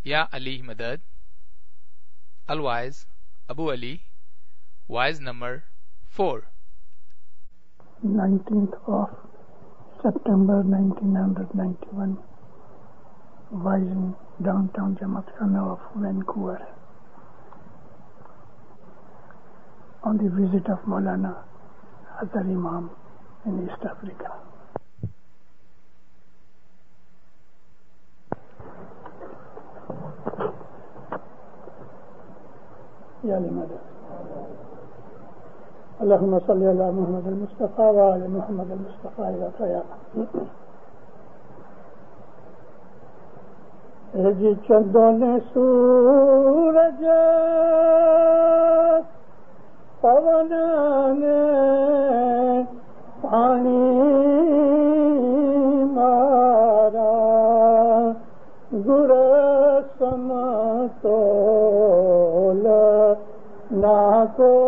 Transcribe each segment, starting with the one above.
یا علی مدد الوائز ابو علی wise number 4 19th of September 1991 was in downtown Jamakhana of Vancouver on the visit of Maulana Azhar Imam in East Africa. Ya limadha Allahumma salli ala Muhammad al-Mustafa wa ala Muhammad al-Mustafa ila qiyamah. Ji chandon suraj pavan ne pani mara gur samatola na koi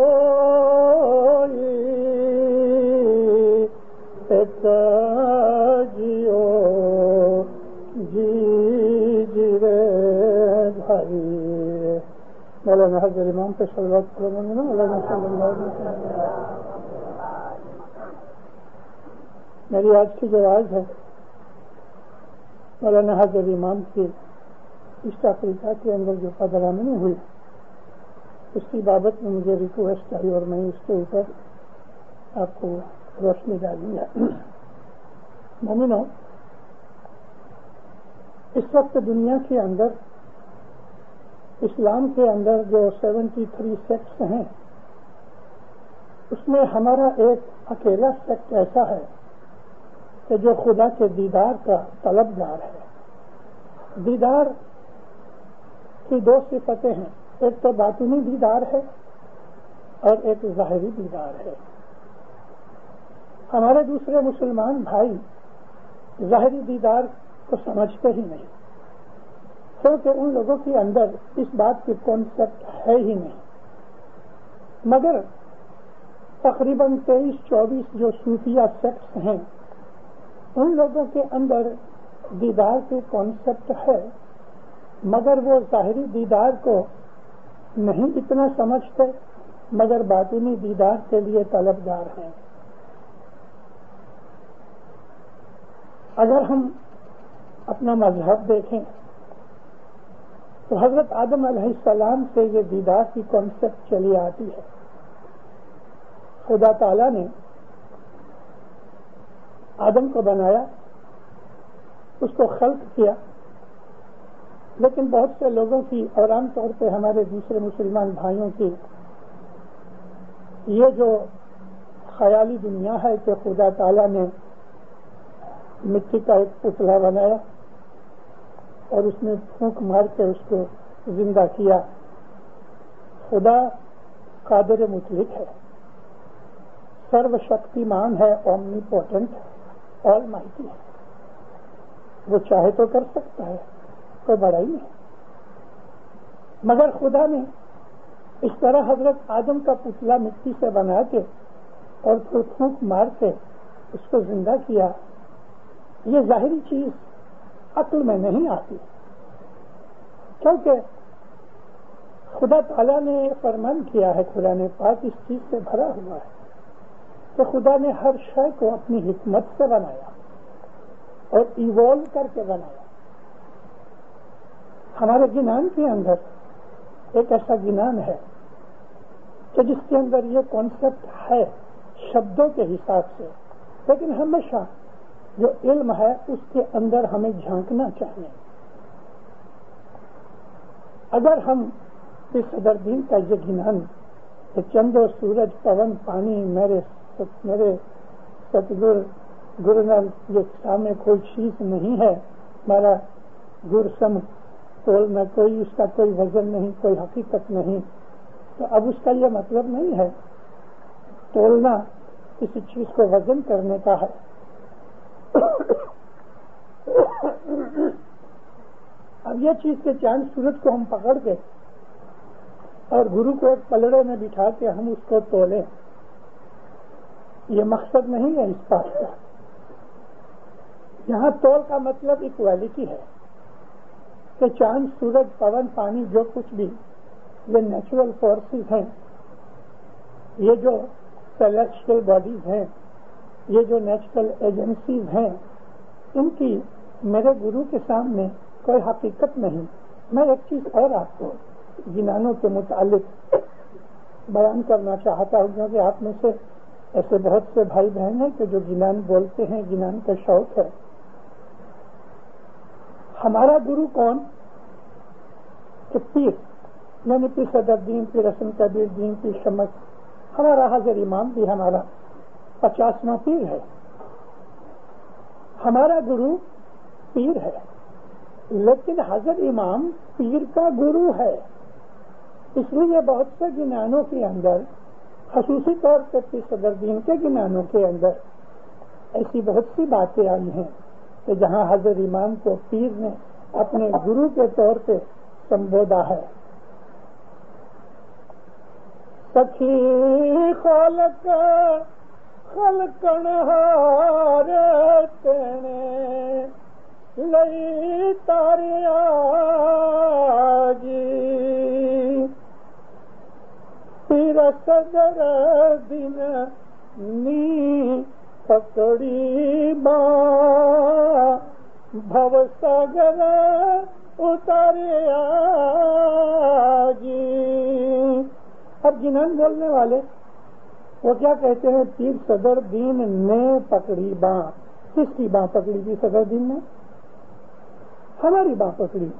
ek jiyo ji jire bhai. مولانا حضرت امام پہ صلوات کرو. مولانا صلی اللہ علیہ وسلم. میری آج کی جو آج ہے مولانا حضرت امام کی ایسٹ افریقہ کے اندر جو پدرامنی ہوئی اس کی بابت میں مجھے ریکویسٹ آئی اور میں اس کے اوپر آپ کو روشنی ڈالوں گا. مومنو، اس وقت دنیا کے اندر اسلام کے اندر جو 73 سیکٹس ہیں اس میں ہمارا ایک اکیلا سیکٹ ایسا ہے کہ جو خدا کے دیدار کا طلبگار ہے. دیدار کی دو صفتیں ہیں، ایک تو باطنی دیدار ہے اور ایک ظاہری دیدار ہے. ہمارے دوسرے مسلمان بھائی ظاہری دیدار کو سمجھتے ہی نہیں، کیونکہ ان لوگوں کے اندر اس بات کی کانسیپٹ ہے ہی نہیں. مگر تقریباً 23-24 جو صوفیہ سیکٹس ہیں ان لوگوں کے اندر دیدار کی کانسیپٹ ہے، مگر وہ ظاہری دیدار کو نہیں اتنا سمجھتے، مگر باطنی دیدار کے لیے طلبگار ہیں. اگر ہم اپنا مذہب دیکھیں تو حضرت آدم علیہ السلام سے یہ دیدار کی کانسیپٹ چلی آتی ہے. خدا تعالیٰ نے آدم کو بنایا، اس کو خلق کیا، لیکن بہت سے لوگوں کی اور عام طور پہ ہمارے دوسرے مسلمان بھائیوں کی یہ جو خیالی دنیا ہے کہ خدا تعالیٰ نے مٹی کا ایک پتلا بنایا اور اس میں پھونک مار کے اس کو زندہ کیا. خدا قادر مطلق ہے، سرو شکتیمان ہے، اومنی پوٹنٹ، آل مائٹی ہے. وہ چاہے تو کر سکتا ہے، کوئی بڑائی نہیں. مگر خدا نے اس طرح حضرت آدم کا پتلا مٹی سے بنا کے اور پھر پھونک مار کے اس کو زندہ کیا. یہ ظاہری چیز عقل میں نہیں آتی، کیونکہ خدا تعالیٰ نے فرمان کیا ہے، قرآن پاک اس چیز سے بھرا ہوا ہے کہ خدا نے ہر شے کو اپنی حکمت سے بنایا اور ایوالو کر کے بنایا. ہمارے گنان کے اندر ایک ایسا گنان ہے کہ جس کے اندر یہ کانسیپٹ ہے شبدوں کے حساب سے، لیکن ہمیشہ جو علم ہے اس کے اندر ہمیں جھانکنا چاہیے. اگر ہم اس صدر دین کا یہ گنان کہ چندو سورج پون پانی میرے ستگر گرنل یہ سامنے کوئی چیز نہیں ہے، ہمارا گرسم تولنا کوئی اس کا کوئی وزن نہیں، کوئی حقیقت نہیں، تو اب اس کا یہ مطلب نہیں ہے تولنا کسی چیز کو وزن کرنے کا ہے. اب یہ چیز کے چاند سورج کو ہم پکڑ کے اور گرو کو ایک پلڑے میں بٹھا کے ہم اس کو تولیں، یہ مقصد نہیں ہے اس بات کا. یہاں تول کا مطلب ایکویلٹی ہے. کہ چاند سورج پون پانی جو کچھ بھی یہ نیچرل فورسز ہیں، یہ جو سیلیسٹیل باڈیز ہیں، یہ جو نیچرل ایجنسیز ہیں، ان کی میرے گرو کے سامنے کوئی حقیقت نہیں. میں ایک چیز اور آپ کو جنانوں کے متعلق بیان کرنا چاہتا ہوں، کیونکہ آپ میں سے ایسے بہت سے بھائی بہن ہیں کہ جو جنان بولتے ہیں، جنان کا شوق ہے. ہمارا گرو کون؟ کہ پیر، یعنی پیر صدر دین، پیر حسن کبیر دین، پیر شمس. ہمارا حضر امام بھی ہمارا 50واں پیر ہے. ہمارا گرو پیر ہے، لیکن حضر امام پیر کا گرو ہے. اس لیے بہت سے جنانوں کے اندر، خصوصی طور پہ پیر صدر دین کے جنانوں کے اندر ایسی بہت سی باتیں آئی ہیں کہ جہاں حضر امام کو پیر نے اپنے گرو کے طور پہ سمبودا ہے. سخی خالق خلقنہار تینے لئی تارے آگی پیر صدر دن نی پکڑی باں بھو ساگر اتارے آگی. اب جنان بولنے والے وہ کیا کہتے ہیں؟ پیر صدر دین نے پکڑی باں. کس کی باں پکڑی تھی صدر دین نے؟ ہماری باں پکڑی.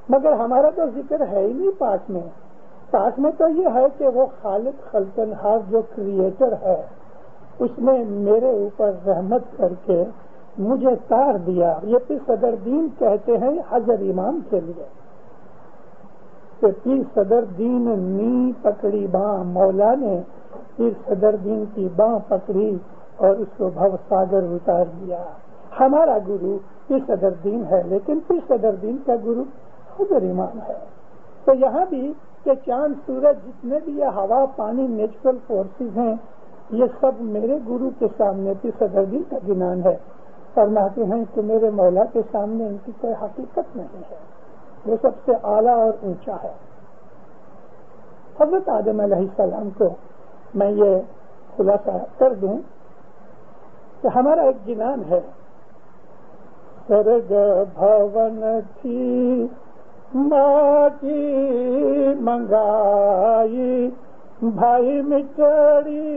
مگر ہمارا تو ذکر ہے ہی نہیں پاس میں. پاس میں تو یہ ہے کہ وہ خالق خلقنہار جو کریٹر ہے، اس نے میرے اوپر رحمت کر کے مجھے تار دیا. یہ پیر صدر دین کہتے ہیں حضر امام کے لیے کہ پیر صدر دین نی پکڑی باں. مولا نے پیر صدر دین کی باں پکڑی اور اس کو بھو ساگر اتار دیا. ہمارا گرو پیر صدر دین ہے، لیکن پیر صدر دین کا گرو حضر امام ہے. تو یہاں بھی کہ چاند سورج جتنے بھی یہ ہوا پانی نیچرل فورسز ہیں، یہ سب میرے گرو کے سامنے پیر صدر دین کا جنان ہے. فرماتے ہیں کہ میرے مولا کے سامنے ان کی کوئی حقیقت نہیں ہے، وہ سب سے اعلیٰ اور اونچا ہے. حضرت آدم علیہ السلام کو میں یہ خلاصہ کر دوں کہ ہمارا ایک جنان ہے. سرگ بھون تھی ماں کی منگائی، بھائی مچڑی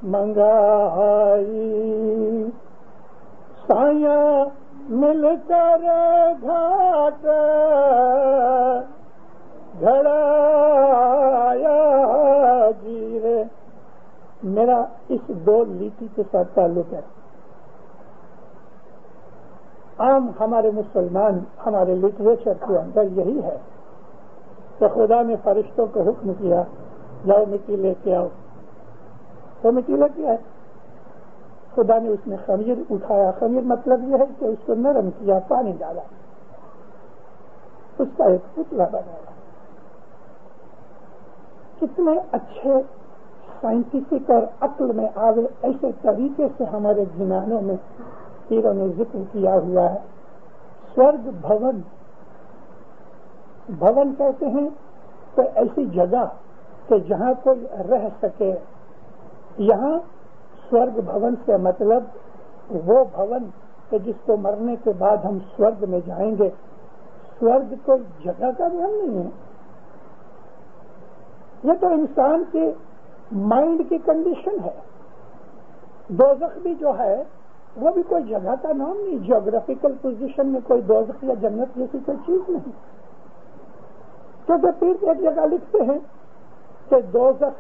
منگائی، سایاں مل کر گھاٹ گھڑایا جیرے. میرا اس دو لیٹی کے ساتھ تعلق ہے. عام ہمارے مسلمان ہمارے لٹریچر کے اندر یہی ہے کہ خدا نے فرشتوں کو حکم کیا جاؤ مٹی لے کے آؤ. تو مٹی لے کے آئے. خدا نے اس میں خمیر اٹھایا. خمیر مطلب یہ ہے کہ اس کو نرم کیا، پانی ڈالا، اس کا ایک پتلا بنایا. کتنے اچھے سائنٹیفک اور عقل میں آوے ایسے طریقے سے ہمارے جنانوں میں پیروں نے ذکر کیا ہوا ہے. سورگ بھون. بھون کہتے ہیں کہ ایسی جگہ کہ جہاں کوئی رہ سکے. یہاں سورگ بھون سے مطلب وہ بھون کہ جس کو مرنے کے بعد ہم سورگ میں جائیں گے. سورگ کوئی جگہ کا نام نہیں ہے، یہ تو انسان کے مائنڈ کی کنڈیشن ہے. دوزخ بھی جو ہے وہ بھی کوئی جگہ کا نام نہیں. جیوگرافیکل پوزیشن میں کوئی دوزخ یا جنت جیسی کوئی چیز نہیں. کیونکہ پھر ایک جگہ لکھتے ہیں کہ دوزخ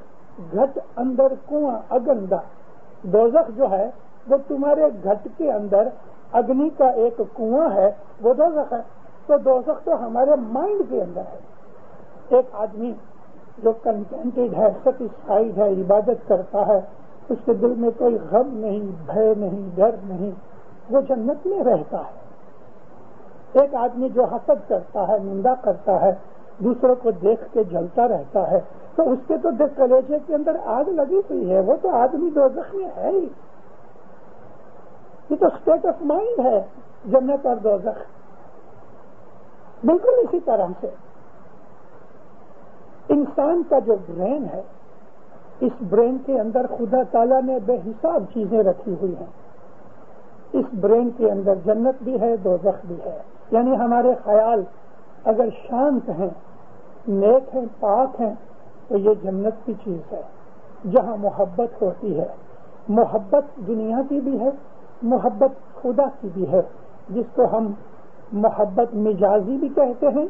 گھٹ اندر کنواں اگندا. دوزخ جو ہے وہ تمہارے گھٹ کے اندر اگنی کا ایک کنواں ہے، وہ دوزخ ہے. تو دوزخ تو ہمارے مائنڈ کے اندر ہے. ایک آدمی جو کنٹینٹڈ ہے، سیٹسفائیڈ ہے، عبادت کرتا ہے، اس کے دل میں کوئی غم نہیں، بھے نہیں، ڈر نہیں، وہ جنت میں رہتا ہے. ایک آدمی جو حسد کرتا ہے، نندا کرتا ہے، دوسروں کو دیکھ کے جلتا رہتا ہے، تو اس کے تو کلیجے کے اندر آگ لگی ہوئی ہے، وہ تو آدمی دوزخ میں ہے ہی. یہ تو اسٹیٹ آف مائنڈ ہے جنت اور دوزخ. بالکل اسی طرح سے انسان کا جو برین ہے، اس برین کے اندر خدا تعالیٰ نے بے حساب چیزیں رکھی ہوئی ہیں. اس برین کے اندر جنت بھی ہے، دوزخ بھی ہے. یعنی ہمارے خیال اگر شانت ہیں، نیک ہیں، پاک ہیں، تو یہ جنت کی چیز ہے جہاں محبت ہوتی ہے. محبت دنیا کی بھی ہے، محبت خدا کی بھی ہے، جس کو ہم محبت مجازی بھی کہتے ہیں.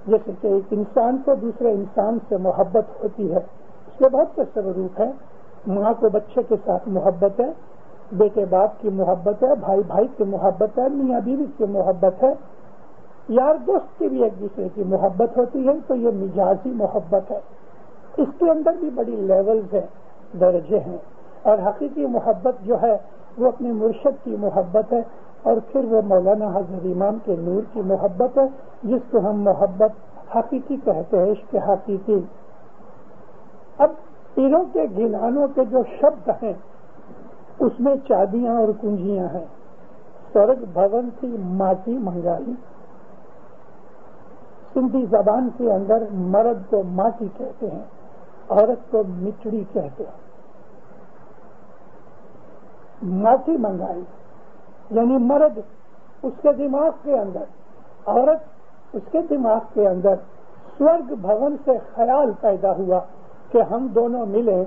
جیسے کہ ایک انسان کو دوسرے انسان سے محبت ہوتی ہے، اس کے بہت سے سبب ہیں. ماں کو بچے کے ساتھ محبت ہے، بیٹے باپ کی محبت ہے، بھائی بھائی کی محبت ہے، میاں بیوی کی محبت ہے، یار دوست کی بھی ایک دوسرے کی محبت ہوتی ہے. تو یہ مجازی محبت ہے. اس کے اندر بھی بڑی لیولز ہیں، درجے ہیں. اور حقیقی محبت جو ہے وہ اپنے مرشد کی محبت ہے، اور پھر وہ مولانا حضرت امام کے نور کی محبت ہے، جس کو ہم محبت حقیقی کہتے ہیں، عشق حقیقی. اب پیروں کے گنانوں کے جو شبد ہیں اس میں چابیاں اور کنجیاں ہیں. سرگ بھون کی ماٹی منگائی. سندھی زبان کے اندر مرد کو ماٹی کہتے ہیں، عورت کو مٹڑی کہتے ہیں. ماٹی منگائی یعنی مرد اس کے دماغ کے اندر، عورت اس کے دماغ کے اندر سورگ بھون سے خیال پیدا ہوا کہ ہم دونوں ملیں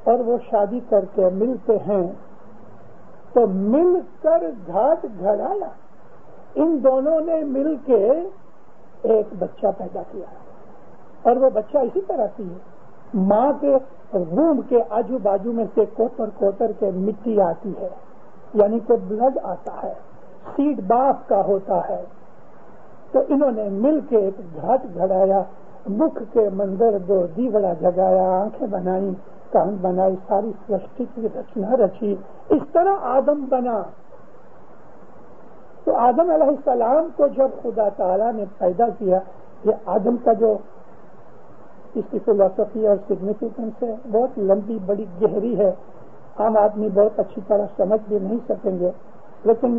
اور وہ شادی کر کے ملتے ہیں. تو مل کر گھاٹ گھڑایا. ان دونوں نے مل کے ایک بچہ پیدا کیا، اور وہ بچہ اسی طرح سے ماں کے روم کے آجو باجو میں سے کوتر کوتر کے مٹی آتی ہے، یعنی کہ بلڈ آتا ہے، سیڈ باپ کا ہوتا ہے. تو انہوں نے مل کے ایک گھاٹ گھڑایا، مکھ کے منظر دو دیوڑا جگایا، آنکھیں بنائی، کان بنائی، ساری سرشٹی کی رچنا رچی. اس طرح آدم بنا. تو آدم علیہ السلام کو جب خدا تعالیٰ نے پیدا کیا، یہ آدم کا جو اس کی فلسفی اور سگنیفیکنس ہے بہت لمبی بڑی گہری ہے، عام آدمی بہت اچھی طرح سمجھ بھی نہیں سکیں گے. لیکن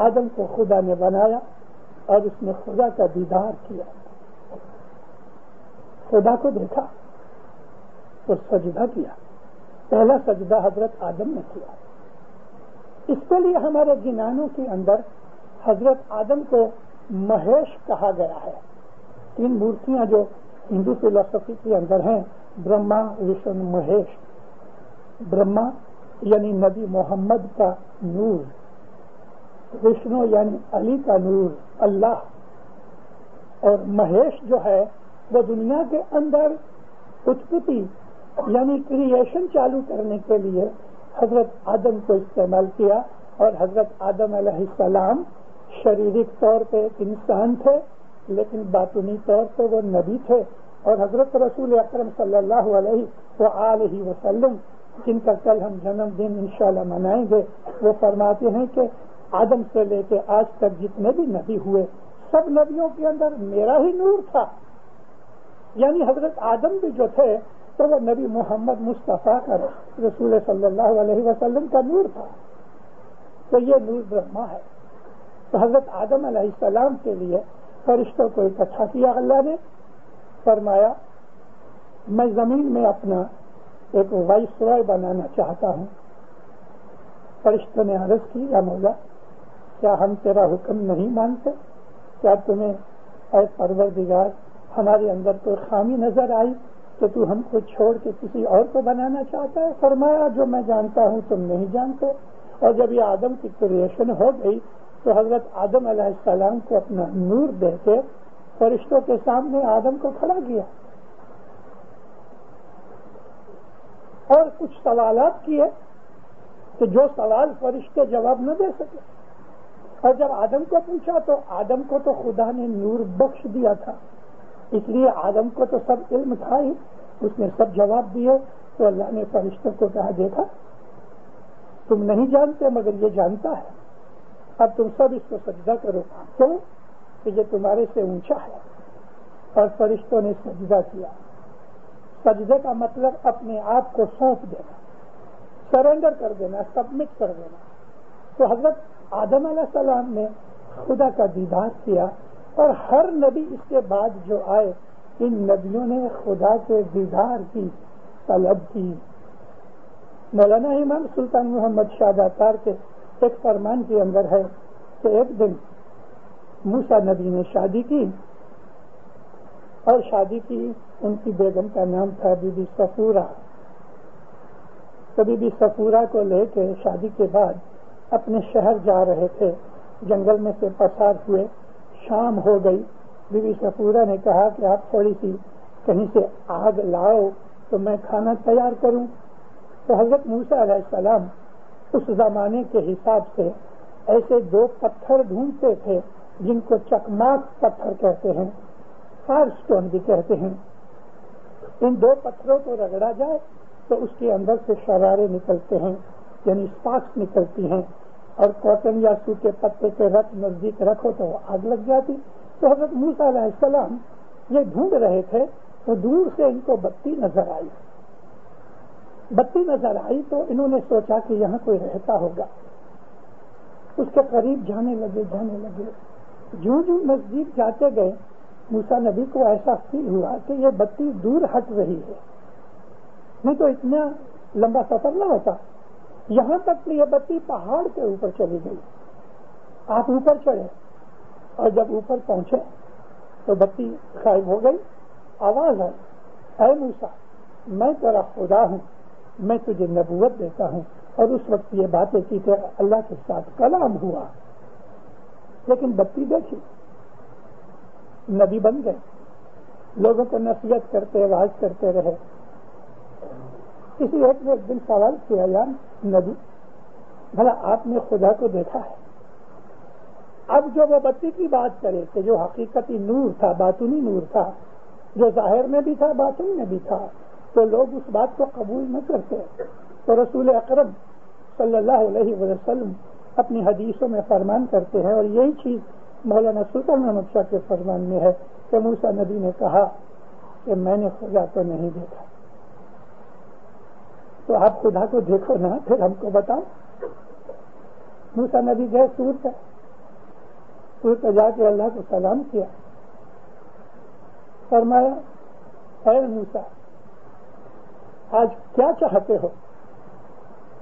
آدم کو خدا نے بنایا اور اس نے خدا کا دیدار کیا، خدا کو دیکھا تو سجدہ کیا. پہلا سجدہ حضرت آدم نے کیا. اس کے لیے ہمارے گنانوں کے اندر حضرت آدم کو مہیش کہا گیا ہے. 3 مورتیاں جو ہندو فلسفی کے اندر ہیں، برہما وشنو مہیش. برہما یعنی نبی محمد کا نور، وشنو یعنی علی کا نور اللہ، اور مہیش جو ہے وہ دنیا کے اندر اتپتی یعنی کریشن چالو کرنے کے لیے حضرت آدم کو استعمال کیا. اور حضرت آدم علیہ السلام شریرک طور پہ ایک انسان تھے، لیکن باطنی طور پہ وہ نبی تھے. اور حضرت رسول اکرم صلی اللہ علیہ وآلہ وسلم، جن کا کل ہم جنم دن انشاءاللہ منائیں گے، وہ فرماتے ہیں کہ آدم سے لے کے آج تک جتنے بھی نبی ہوئے، سب نبیوں کے اندر میرا ہی نور تھا. یعنی حضرت آدم بھی جو تھے تو وہ نبی محمد مصطفیٰ کا رسول صلی اللہ علیہ وسلم کا نور تھا. تو یہ نور برہما ہے. تو حضرت آدم علیہ السلام کے لیے فرشتوں کو اکٹھا کیا. اللہ نے فرمایا میں زمین میں اپنا ایک وائس رائے بنانا چاہتا ہوں. فرشتوں نے عرض کی یا مولا کیا ہم تیرا حکم نہیں مانتے؟ کیا تمہیں اے پروردگار ہمارے اندر کوئی خامی نظر آئی تو تو ہم کو چھوڑ کے کسی اور کو بنانا چاہتا ہے؟ فرمایا جو میں جانتا ہوں تم نہیں جانتے. اور جب یہ آدم کی کریشن ہو گئی تو حضرت آدم علیہ السلام کو اپنا نور دے کے فرشتوں کے سامنے آدم کو کھڑا کیا اور کچھ سوالات کیے کہ جو سوال فرشتے جواب نہ دے سکے. اور جب آدم کو پوچھا تو آدم کو تو خدا نے نور بخش دیا تھا، اس لیے آدم کو تو سب علم تھا ہی، اس نے سب جواب دیے. تو اللہ نے فرشتوں کو کہا دیکھا تم نہیں جانتے مگر یہ جانتا ہے، اب تم سب اس کو سجدہ کرو. کیوں کہ یہ تمہارے سے اونچا ہے. اور فرشتوں نے سجدہ کیا. سجدے کا مطلب اپنے آپ کو سونپ دینا، سرنڈر کر دینا، سبمٹ کر دینا. تو حضرت آدم علیہ السلام نے خدا کا دیدار کیا اور ہر نبی اس کے بعد جو آئے ان نبیوں نے خدا کے دیدار کی طلب کی. مولانا امام سلطان محمد شاہ داتار کے ایک فرمان کے اندر ہے کہ ایک دن موسیٰ نبی نے شادی کی، اور شادی کی ان کی بیگم کا نام تھا بی بی صفورہ. تو بی بی صفورہ کو لے کے شادی کے بعد اپنے شہر جا رہے تھے، جنگل میں سے پسار ہوئے، شام ہو گئی. بی بی صفورہ نے کہا کہ آپ تھوڑی سی کہیں سے آگ لاؤ تو میں کھانا تیار کروں. تو حضرت موسیٰ علیہ السلام اس زمانے کے حساب سے ایسے 2 پتھر ڈھونڈتے تھے جن کو چکماک پتھر کہتے ہیں، فائر سٹون بھی کہتے ہیں. ان 2 پتھروں کو رگڑا جائے تو اس کے اندر سے شرارے نکلتے ہیں، یعنی اسپارکس نکلتی ہیں، اور کاٹن یا سوکھے پتے کے رت نزدیک رکھو تو وہ آگ لگ جاتی. تو حضرت موسیٰ علیہ السلام یہ ڈھونڈ رہے تھے تو دور سے ان کو بتی نظر آئی. بتی نظر آئی تو انہوں نے سوچا کہ یہاں کوئی رہتا ہوگا. اس کے قریب جانے لگے. جو نزدیک جاتے گئے موسیٰ نبی کو ایسا فیل ہوا کہ یہ بتی دور ہٹ رہی ہے، نہیں تو اتنا لمبا سفر نہ ہوتا. یہاں تک کہ یہ بتی پہاڑ کے اوپر چلی گئی. آپ اوپر چڑھے اور جب اوپر پہنچے تو بتی غائب ہو گئی. آواز آئی، اے موسیٰ میں تیرا خدا ہوں، میں تجھے نبوت دیتا ہوں. اور اس وقت یہ باتیں کی کہ اللہ کے ساتھ کلام ہوا. لیکن بتی دیکھی، نبی بن گئے، لوگوں کو نصیحت کرتے واعظ کرتے رہے. کسی ایک نے ایک دن سوال کیا، یا نبی بھلا آپ نے خدا کو دیکھا ہے؟ اب جو وہ بتی کی بات کرے کہ جو حقیقتی نور تھا، باطنی نور تھا، جو ظاہر میں بھی تھا باطن میں بھی تھا، تو لوگ اس بات کو قبول نہ کرتے. تو رسول اکرم صلی اللہ علیہ وسلم اپنی حدیثوں میں فرمان کرتے ہیں، اور یہی چیز مولانا سلطان محمد شاہ کے فرمان میں ہے کہ موسیٰ نبی نے کہا کہ میں نے خدا کو نہیں دیکھا. تو آپ خدا کو دیکھو نا، پھر ہم کو بتاؤ. موسیٰ نبی گئے سور پہ جا کے اللہ کو سلام کیا، فرمایا اے موسیٰ آج کیا چاہتے ہو؟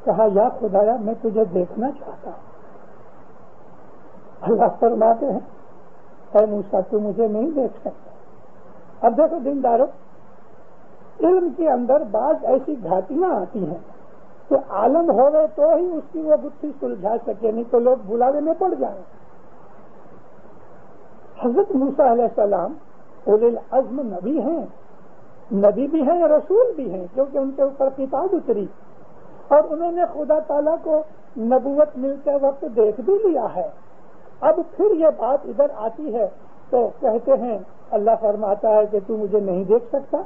کہا یا خدایا میں تجھے دیکھنا چاہتا ہوں. اللہ فرماتے ہیں اے موسیٰ تو مجھے نہیں دیکھ سکتا. اب دیکھو دیندارو، علم کے اندر بعض ایسی گھاٹیاں آتی ہیں کہ عالم ہوئے تو ہی اس کی وہ گتھی سلجھا سکے، نہیں تو لوگ بلاوے میں پڑ جائیں. حضرت موسیٰ علیہ السلام اولی العزم نبی بھی ہیں رسول بھی ہیں، کیونکہ ان کے اوپر کتاب اتری اور انہوں نے خدا تعالیٰ کو نبوت ملتے وقت دیکھ بھی لیا ہے. اب پھر یہ بات ادھر آتی ہے تو کہتے ہیں اللہ فرماتا ہے کہ تو مجھے نہیں دیکھ سکتا،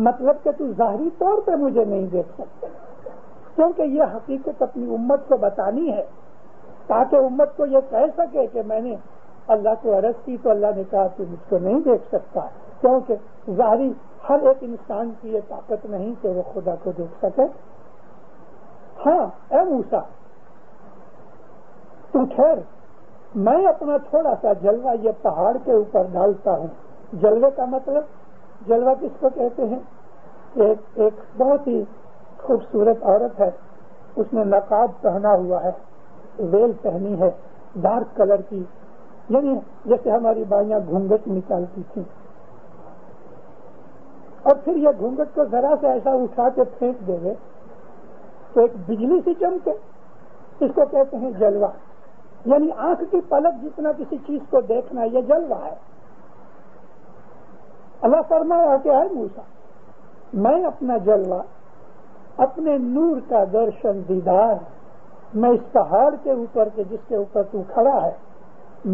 مطلب کہ تو ظاہری طور پہ مجھے نہیں دیکھ سکتا، کیونکہ یہ حقیقت اپنی امت کو بتانی ہے تاکہ امت کو یہ کہہ سکے کہ میں نے اللہ کو عرض کی تو اللہ نے کہا تو مجھ کو نہیں دیکھ سکتا، کیونکہ ظاہری ہر ایک انسان کی یہ طاقت نہیں کہ وہ خدا کو دیکھ سکے. ہاں اے موسیٰ تو ٹھہر، میں اپنا تھوڑا سا جلوہ یہ پہاڑ کے اوپر ڈالتا ہوں. جلوے کا مطلب، جلوہ کس کو کہتے ہیں؟ ایک بہت ہی خوبصورت عورت ہے، اس نے نقاب پہنا ہوا ہے، ویل پہنی ہے ڈارک کلر کی، یعنی جیسے ہماری بائیاں گھونگھٹ نکالتی تھیں، اور پھر یہ گھونگھٹ کو ذرا سے ایسا اٹھا کے پھینک دے گے تو ایک بجلی سی چمکے، اس کو کہتے ہیں جلوہ. یعنی آنکھ کی پلک جتنا کسی چیز کو دیکھنا یہ جلوہ ہے. اللہ فرمایا کہ اے موسیٰ میں اپنا جلوہ، اپنے نور کا درشن دیدار میں اس پہاڑ کے اوپر کے جس کے اوپر تو کھڑا ہے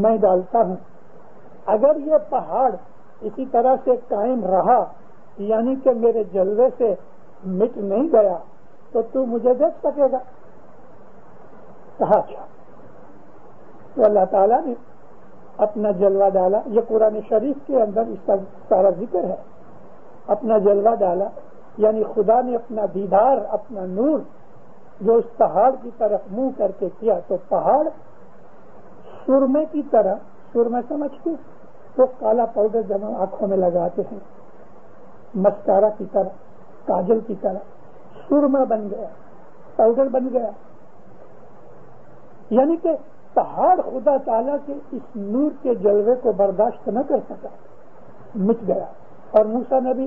میں ڈالتا ہوں. اگر یہ پہاڑ اسی طرح سے قائم رہا، یعنی کہ میرے جلوے سے مٹ نہیں گیا، تو تو مجھے دیکھ سکے گا. کہا اچھا. تو اللہ تعالیٰ نے اپنا جلوہ ڈالا. یہ قرآن شریف کے اندر اس کا سارا ذکر ہے. اپنا جلوہ ڈالا یعنی خدا نے اپنا دیدار، اپنا نور جو اس پہاڑ کی طرف منہ کر کے کیا تو پہاڑ سرمے کی طرح سرما سمجھتے؟ وہ کالا پاؤڈر جب ہم آنکھوں میں لگاتے ہیں مسکارا کی طرح، کاجل کی طرح، سرما بن گیا، پاؤڈر بن گیا. یعنی کہ پہاڑ خدا تعالیٰ کے اس نور کے جلوے کو برداشت نہ کر سکا، مٹ گیا. اور موسیٰ نبی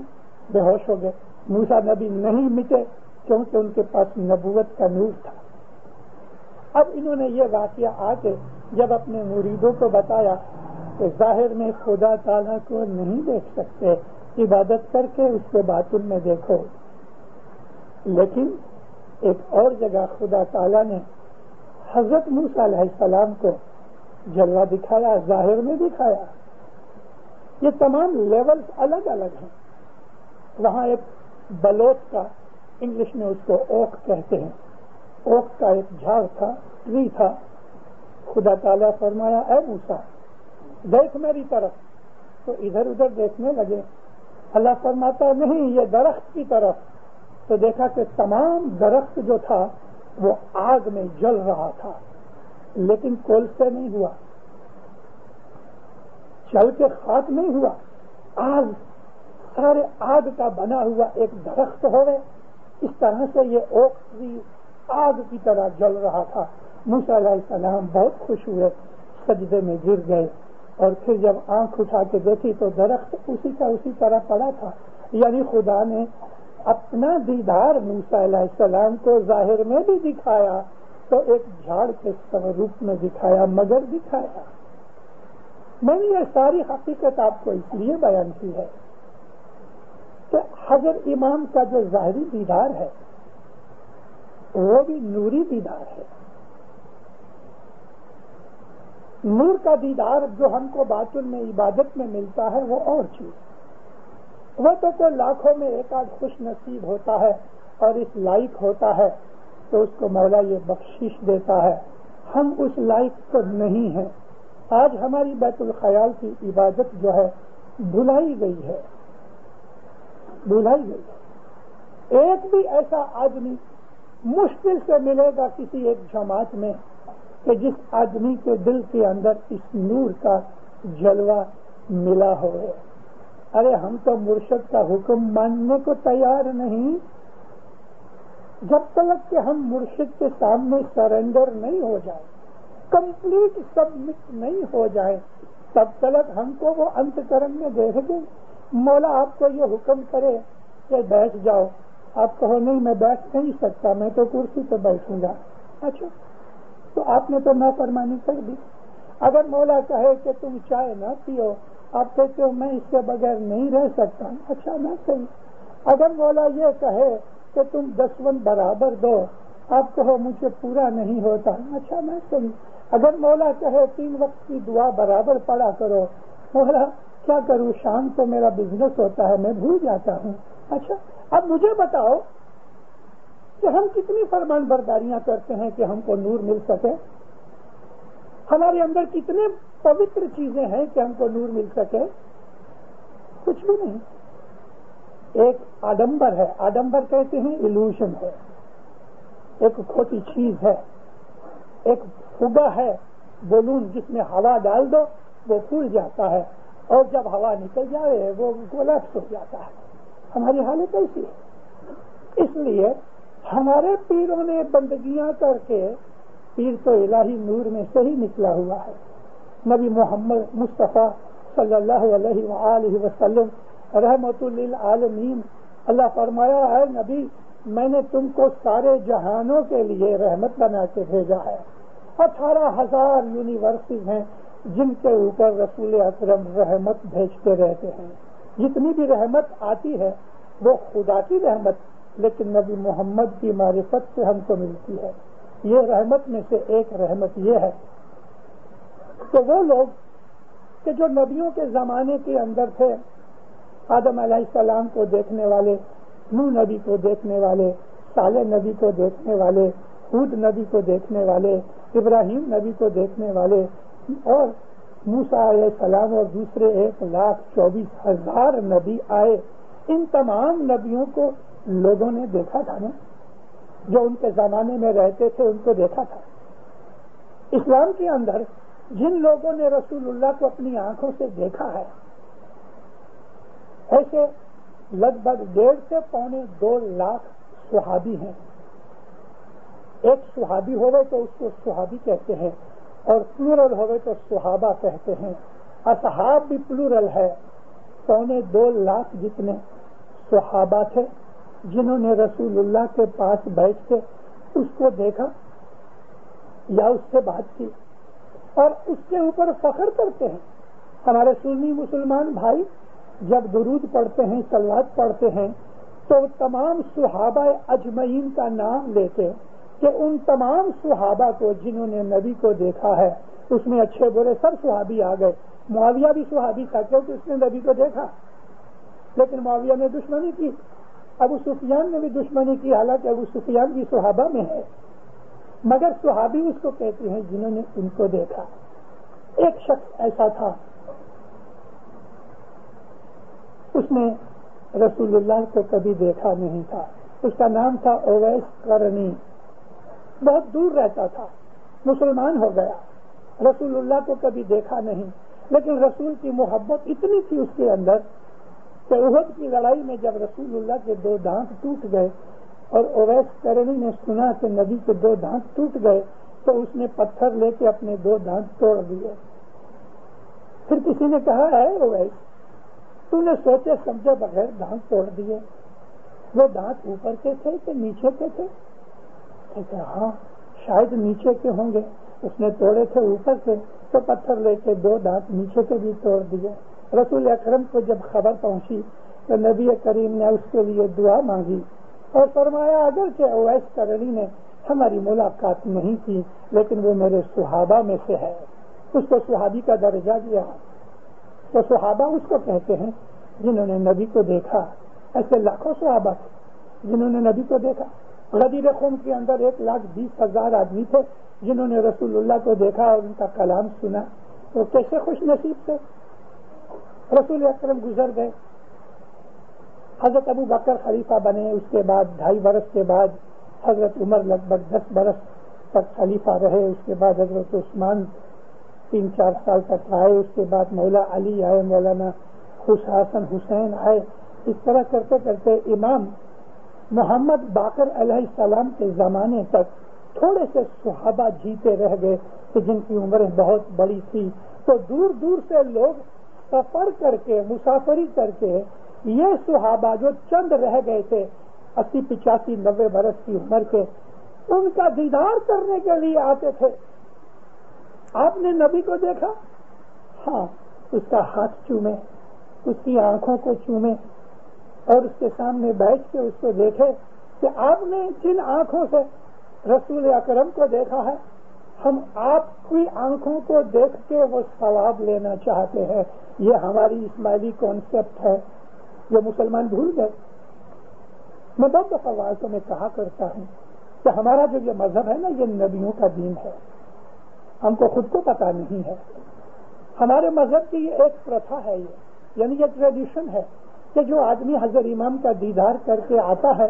بے ہوش ہو گئے. موسیٰ نبی نہیں مٹے کیونکہ ان کے پاس نبوت کا نور تھا. اب انہوں نے یہ واقعہ آ کے جب اپنے مریدوں کو بتایا کہ ظاہر میں خدا تعالیٰ کو نہیں دیکھ سکتے، عبادت کر کے اس کو باطن میں دیکھو. لیکن ایک اور جگہ خدا تعالیٰ نے حضرت موسیٰ علیہ السلام کو جلوہ دکھایا، ظاہر میں دکھایا. یہ تمام لیولز الگ الگ ہیں. وہاں ایک بلوت کا، انگلش میں اس کو اوک کہتے ہیں، اوک کا ایک جھاڑ تھا، ٹری تھا. خدا تعالیٰ فرمایا اے موسیٰ دیکھ میری طرف، تو ادھر ادھر دیکھنے لگے. اللہ فرماتا نہیں یہ درخت کی طرف. تو دیکھا کہ تمام درخت جو تھا وہ آگ میں جل رہا تھا، لیکن کول سے نہیں ہوا، چل کے خاک نہیں ہوا. آگ سارے آگ کا بنا ہوا ایک درخت ہوئے. اس طرح سے یہ اوک ٹری آگ کی طرح جل رہا تھا. موسیٰ علیہ السلام بہت خوش ہوئے، سجدے میں گر گئے. اور پھر جب آنکھ اٹھا کے دیکھی تو درخت اسی کا اسی طرح پڑا تھا. یعنی خدا نے اپنا دیدار موسیٰ علیہ السلام کو ظاہر میں بھی دکھایا تو ایک جھاڑ کے روپ میں دکھایا، مگر دکھایا. میں نے یہ ساری حقیقت آپ کو اس لیے بیان کی ہے کہ حضرت امام کا جو ظاہری دیدار ہے وہ بھی نوری دیدار ہے. نور کا دیدار جو ہم کو باطن میں عبادت میں ملتا ہے وہ اور چیز. وہ تو لاکھوں میں ایک آدھ خوش نصیب ہوتا ہے اور اس لائق ہوتا ہے تو اس کو مولا یہ بخشش دیتا ہے. ہم اس لائق تو نہیں ہیں. آج ہماری بیت الخیال کی عبادت جو ہے بھلائی گئی ہے، بھلائی گئی. ایک بھی ایسا آدمی مشکل سے ملے گا کسی ایک جماعت میں کہ جس آدمی کے دل کے اندر اس نور کا جلوہ ملا ہوئے. ارے ہم تو مرشد کا حکم ماننے کو تیار نہیں. جب تک کہ ہم مرشد کے سامنے سرنڈر نہیں ہو جائیں، کمپلیٹ سبمٹ نہیں ہو جائیں، تب تک ہم کو وہ انت کرم میں دیکھ دیں. مولا آپ کو یہ حکم کرے کہ بیٹھ جاؤ، آپ کہو نہیں میں بیٹھ نہیں سکتا، میں تو کرسی پہ بیٹھوں گا. اچھا تو آپ نے تو نافرمانی کر دی. اگر مولا کہے کہ تم چائے نہ پیو، آپ کہتے ہو میں اس کے بغیر نہیں رہ سکتا. اچھا نہ صحیح. اگر مولا یہ کہے کہ تم 10 برابر دو، آپ کہو مجھے پورا نہیں ہوتا. اچھا نہ صحیح. اگر مولا کہے 3 وقت کی دعا برابر پڑھا کرو، مولا کیا کروں شام کو میرا بزنس ہوتا ہے میں بھول جاتا ہوں. اچھا اب مجھے بتاؤ کہ ہم کتنی فرمان برداریاں کرتے ہیں کہ ہم کو نور مل سکے. ہمارے اندر کتنے پوتر چیزیں ہیں کہ ہم کو نور مل سکے. کچھ بھی نہیں. ایک آڈمبر ہے، آڈمبر کہتے ہیں ایلوژن ہے، ایک کھوٹی چیز ہے. ایک فگا ہے، بلون جس میں ہوا ڈال دو وہ پھول جاتا ہے اور جب ہوا نکل جائے وہ کولیپس ہو جاتا ہے. ہماری حالت ایسی ہے. اس لیے ہمارے پیروں نے بندگیاں کر کے، پیر تو الہی نور میں سے ہی نکلا ہوا ہے. نبی محمد مصطفیٰ صلی اللہ علیہ وآلہ وسلم رحمت للعالمین، اللہ فرمایا ہے نبی میں نے تم کو سارے جہانوں کے لیے رحمت بنا کے بھیجا ہے. 18,000 یونیورسٹیز ہیں جن کے اوپر رسول اکرم رحمت بھیجتے رہتے ہیں. جتنی بھی رحمت آتی ہے وہ خدا کی رحمت، لیکن نبی محمد کی معرفت سے ہم کو ملتی ہے. یہ رحمت میں سے ایک رحمت یہ ہے کہ وہ لوگ کہ جو نبیوں کے زمانے کے اندر تھے، آدم علیہ السلام کو دیکھنے والے، نوح نبی کو دیکھنے والے، صالح نبی کو دیکھنے والے، ہود نبی کو دیکھنے والے، ابراہیم نبی کو دیکھنے والے، اور موسیٰ علیہ السلام اور دوسرے 1,24,000 نبی آئے. ان تمام نبیوں کو لوگوں نے دیکھا تھا نا، جو ان کے زمانے میں رہتے تھے ان کو دیکھا تھا. اسلام کے اندر جن لوگوں نے رسول اللہ کو اپنی آنکھوں سے دیکھا ہے ایسے لگ بھگ 1.5 سے 2.25 لاکھ صحابی ہیں. ایک صحابی ہوئے تو اس کو صحابی کہتے ہیں اور پلورل ہوئے تو صحابہ کہتے ہیں. اصحاب بھی پلورل ہے. 2.25 لاکھ جتنے صحابہ تھے جنہوں نے رسول اللہ کے پاس بیٹھ کے اس کو دیکھا یا اس سے بات کی اور اس کے اوپر فخر کرتے ہیں. ہمارے سنی مسلمان بھائی جب درود پڑھتے ہیں صلوات پڑھتے ہیں تو تمام صحابہ اجمعین کا نام لیتے کہ ان تمام صحابہ کو جنہوں نے نبی کو دیکھا ہے. اس میں اچھے برے سب صحابی آ گئے. معاویہ بھی صحابی تھا کیونکہ اس نے نبی کو دیکھا, لیکن معاویہ نے دشمنی کی. ابو سفیان نے بھی دشمنی کی, حالانکہ ابو سفیان بھی صحابہ میں ہے, مگر صحابی اس کو کہتے ہیں جنہوں نے ان کو دیکھا. ایک شخص ایسا تھا اس نے رسول اللہ کو کبھی دیکھا نہیں تھا. اس کا نام تھا اویس قرنی. بہت دور رہتا تھا, مسلمان ہو گیا, رسول اللہ کو کبھی دیکھا نہیں, لیکن رسول کی محبت اتنی تھی اس کے اندر کہ احد کی لڑائی میں جب رسول اللہ کے 2 دانت ٹوٹ گئے اور اویس قرنی نے سنا کہ نبی کے 2 دانت ٹوٹ گئے تو اس نے پتھر لے کے اپنے 2 دانت توڑ دیے. پھر کسی نے کہا ہے اویس تو نے سوچے سمجھے بغیر دانت توڑ دیے, وہ دانت اوپر کے تھے کہ نیچے کے تھے؟ کہتے ہاں شاید نیچے کے ہوں گے. اس نے توڑے تھے اوپر کے تو پتھر لے کے 2 دانت نیچے کے بھی توڑ دیے. رسول اکرم کو جب خبر پہنچی تو نبی کریم نے اس کے لیے دعا مانگی اور فرمایا اگرچہ اویس قرنی نے ہماری ملاقات نہیں کی لیکن وہ میرے صحابہ میں سے ہے. اس کو صحابی کا درجہ دیا. تو صحابہ اس کو کہتے ہیں جنہوں نے نبی کو دیکھا. ایسے لاکھوں صحابہ تھے جنہوں نے نبی کو دیکھا. غدیر خم کے اندر 1,20,000 آدمی تھے جنہوں نے رسول اللہ کو دیکھا اور ان کا کلام سنا. وہ کیسے خوش نصیب تھے. رسول اکرم گزر گئے, حضرت ابو بکر خلیفہ بنے, اس کے بعد 2.5 برس کے بعد حضرت عمر لگ بھگ 10 برس تک خلیفہ رہے. اس کے بعد حضرت عثمان 3-4 سال تک آئے. اس کے بعد مولا علی آئے, مولانا حسن حسین آئے. اس طرح کرتے کرتے امام محمد باقر علیہ السلام کے زمانے تک تھوڑے سے صحابہ جیتے رہ گئے کہ جن کی عمریں بہت بڑی تھی. تو دور دور سے لوگ سفر کر کے مسافری کر کے یہ صحابہ جو چند رہ گئے تھے 80, 85, 90 برس کی عمر کے, ان کا دیدار کرنے کے لیے آتے تھے. آپ نے نبی کو دیکھا؟ ہاں. اس کا ہاتھ چومے, اس کی آنکھوں کو چومے اور اس کے سامنے بیٹھ کے اس کو دیکھے کہ آپ نے جن آنکھوں سے رسول اکرم کو دیکھا ہے ہم آپ کی آنکھوں کو دیکھ کے وہ ثواب لینا چاہتے ہیں. یہ ہماری اسماعیلی کانسیپٹ ہے جو مسلمان بھول گئے. میں بہت دفعہ واضح میں کہا کرتا ہوں کہ ہمارا جو یہ مذہب ہے نا یہ نبیوں کا دین ہے, ہم کو خود کو پتا نہیں ہے. ہمارے مذہب کی یہ ایک پرتھا ہے, یہ یعنی یہ ٹریڈیشن ہے کہ جو آدمی حضرت امام کا دیدار کر کے آتا ہے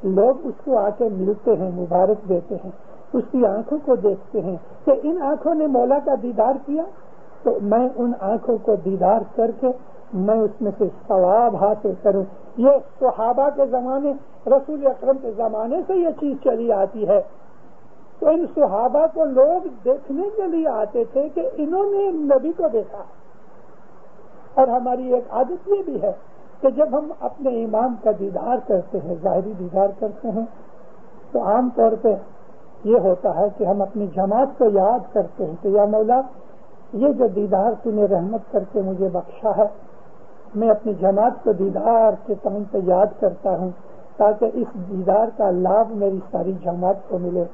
لوگ اس کو آ کے ملتے ہیں, مبارک دیتے ہیں, اس کی آنکھوں کو دیکھتے ہیں کہ ان آنکھوں نے مولا کا دیدار کیا تو میں ان آنکھوں کو دیدار کر کے میں اس میں سے ثواب حاصل کروں. یہ صحابہ کے زمانے, رسول اکرم کے زمانے سے یہ چیز چلی آتی ہے. تو ان صحابہ کو لوگ دیکھنے کے لیے آتے تھے کہ انہوں نے نبی کو دیکھا. اور ہماری ایک عادت یہ بھی ہے کہ جب ہم اپنے امام کا دیدار کرتے ہیں, ظاہری دیدار کرتے ہیں, تو عام طور پہ یہ ہوتا ہے کہ ہم اپنی جماعت کو یاد کرتے ہیں کہ یا مولا یہ جو دیدار تو نے رحمت کر کے مجھے بخشا ہے میں اپنی جماعت کو دیدار کے ٹائم پہ یاد کرتا ہوں تاکہ اس دیدار کا لابھ میری ساری جماعت کو ملے.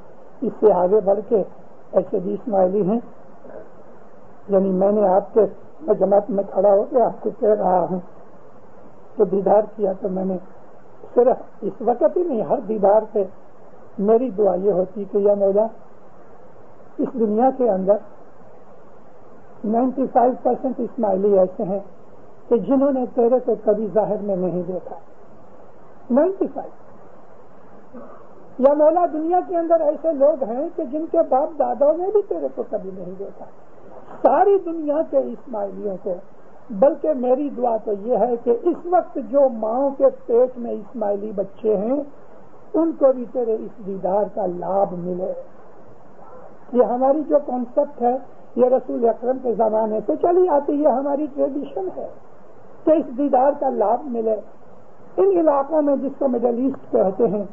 اس سے آگے بڑھ کے ایسے بھی اسماعیلی ہیں, یعنی میں نے آپ کے جماعت میں کھڑا ہو کے آپ کو کہہ رہا ہوں کہ دیدار کیا تو میں نے صرف اس وقت ہی نہیں ہر دیدار پہ میری دعا یہ ہوتی کہ یا مولا اس دنیا کے اندر 95% اسماعیلی ایسے ہیں کہ جنہوں نے تیرے کو کبھی ظاہر میں نہیں دیکھا. 95 یا مولا دنیا کے اندر ایسے لوگ ہیں کہ جن کے باپ داداؤں نے بھی تیرے کو کبھی نہیں دیکھا، ساری دنیا کے اسماعیلیوں کو۔ بلکہ میری دعا تو یہ ہے کہ اس وقت جو ماؤں کے پیٹ میں اسماعیلی بچے ہیں ان کو بھی تیرے اس دیدار کا لابھ ملے۔ یہ ہماری جو کانسیپٹ ہے یہ رسول اکرم کے زمانے سے چلی آتی، یہ ہماری ٹریڈیشن ہے کہ اس دیدار کا لابھ ملے۔ ان علاقوں میں جس کو مڈل ایسٹ کہتے ہیں،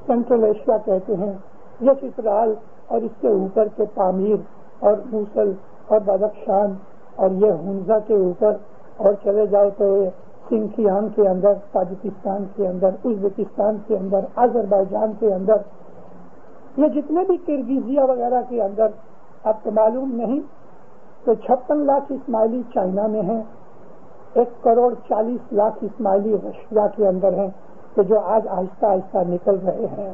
سینٹرل ایشیا کہتے ہیں، یہ چترال اور اس کے اوپر کے پامیر اور موصل اور بدخشان اور یہ ہنزا کے اوپر اور چلے جاؤ تو سنکیانگ کے اندر، تاجکستان کے اندر، ازبکستان کے اندر، آذربائیجان کے اندر، یہ جتنے بھی کرگیزیا وغیرہ کے اندر، آپ کو معلوم نہیں تو 56 لاکھ اسماعیلی چائنا میں ہیں، 1,40,00,000 اسماعیلی رشیا کے اندر ہیں کہ جو آج آہستہ آہستہ نکل رہے ہیں،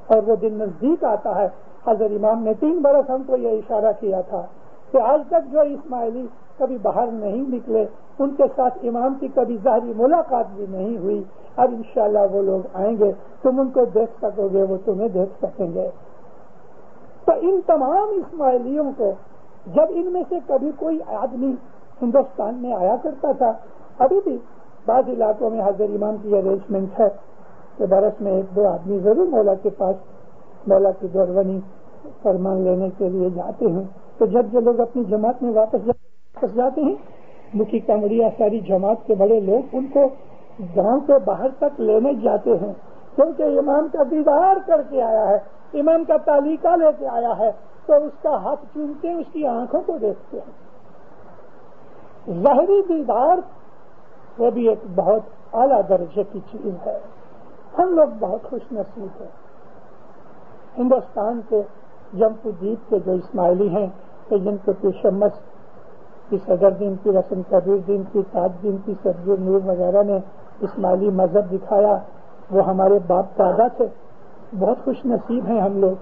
اور وہ دن نزدیک آتا ہے۔ حضرت امام نے 3 برس ہم کو یہ اشارہ کیا تھا کہ آج تک جو اسماعیلی کبھی باہر نہیں نکلے، ان کے ساتھ امام کی کبھی ظاہری ملاقات بھی نہیں ہوئی، اب انشاءاللہ وہ لوگ آئیں گے، تم ان کو دیکھ سکو گے، وہ تمہیں دیکھ سکیں گے۔ تو ان تمام اسماعیلیوں کو جب ان میں سے کبھی کوئی آدمی ہندوستان میں آیا کرتا تھا، ابھی بھی بعض علاقوں میں حضرت امام کی ارینجمنٹ ہے کہ برس میں 1-2 آدمی ضرور مولا کے پاس مولا کی دورونی فرمان لینے کے لیے جاتے ہیں۔ تو جب جو لوگ اپنی جماعت میں واپس جاتے ہیں، مکھی کمڑیا ساری جماعت کے بڑے لوگ ان کو گاؤں کے باہر تک لینے جاتے ہیں، کیونکہ امام کا دیدار کر کے آیا ہے، امام کا تعلیقہ لے کے آیا ہے، تو اس کا ہاتھ چومتے اس کی آنکھوں کو دیکھتے ہیں۔ ظاہری دیدار وہ بھی ایک بہت اعلیٰ درجے کی چیز ہے۔ ہم لوگ بہت خوش نصیب ہیں ہندوستان کے جمپو دیپ کے جو اسماعیلی ہیں کہ جن کو پیشمس کی صدر دین کی رسم کبیر دین کی تاج دین کی سرجو نور وغیرہ نے اسماعیلی مذہب دکھایا، وہ ہمارے باپ دادا تھے۔ بہت خوش نصیب ہیں ہم لوگ۔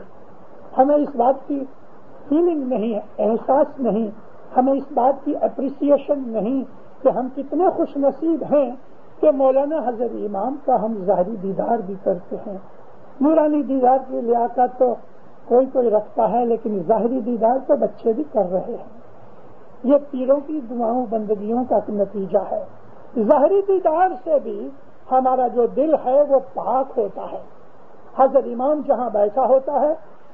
ہمیں اس بات کی فیلنگ نہیں، احساس نہیں، ہمیں اس بات کی اپریسیشن نہیں کہ ہم کتنے خوش نصیب ہیں کہ مولانا حضرت امام کا ہم ظاہری دیدار بھی کرتے ہیں۔ نورانی دیدار کی لیاقت تو کوئی رکھتا ہے، لیکن ظاہری دیدار تو بچے بھی کر رہے ہیں۔ یہ پیروں کی دعاؤں بندگیوں کا نتیجہ ہے۔ ظاہری دیدار سے بھی ہمارا جو دل ہے وہ پاک ہوتا ہے۔ حضرت امام جہاں بیٹھا ہوتا ہے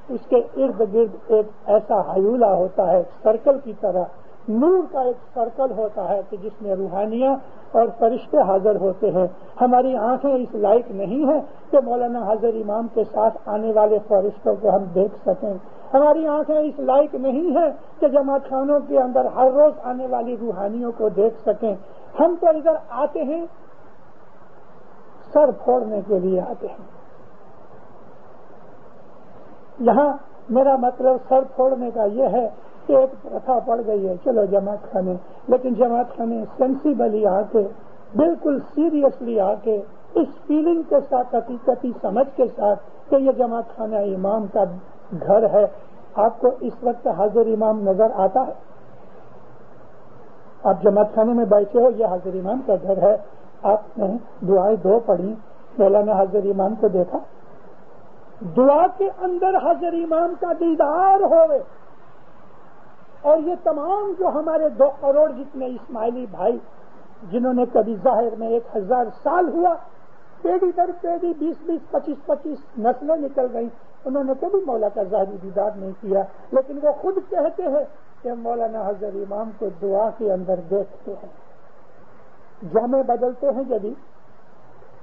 اس کے ارد گرد ایک ایسا حیولہ ہوتا ہے، سرکل کی طرح نور کا ایک سرکل ہوتا ہے کہ جس میں روحانیاں اور فرشتے حاضر ہوتے ہیں۔ ہماری آنکھیں اس لائق نہیں ہیں کہ مولانا حضرت امام کے ساتھ آنے والے فرشتوں کو ہم دیکھ سکیں۔ ہماری آنکھیں اس لائق نہیں ہیں کہ جماعت خانوں کے اندر ہر روز آنے والی روحانیوں کو دیکھ سکیں۔ ہم تو ادھر آتے ہیں سر پھوڑنے کے لیے آتے ہیں۔ یہاں میرا مطلب سر پھوڑنے کا یہ ہے کہ ایک پرتھا پڑ گئی ہے، چلو جماعت خانے، لیکن جماعت خانے سینسیبلی آ کے، بالکل سیریسلی آ کے، اس فیلنگ کے ساتھ، حقیقتی سمجھ کے ساتھ کہ یہ جماعت خانہ امام کا گھر ہے۔ آپ کو اس وقت حضرت امام نظر آتا ہے؟ آپ جماعت خانے میں بیٹھے ہو، یہ حضرت امام کا گھر ہے، آپ نے دعائیں 2 پڑھی، مولانا حضرت امام کو دیکھا؟ دعا کے اندر حضرت امام کا دیدار ہوئے، اور یہ تمام جو ہمارے 2 کروڑ جتنے اسماعیلی بھائی جنہوں نے کبھی ظاہر میں 1000 سال ہوا، پیڑھی در پیڑھی 20-20, 25-25 نسلیں نکل گئیں، انہوں نے کبھی مولا کا ظاہری دیدار نہیں کیا، لیکن وہ خود کہتے ہیں کہ مولانا حضرت امام کو دعا کے اندر دیکھتے ہیں۔ جامے بدلتے ہیں جبھی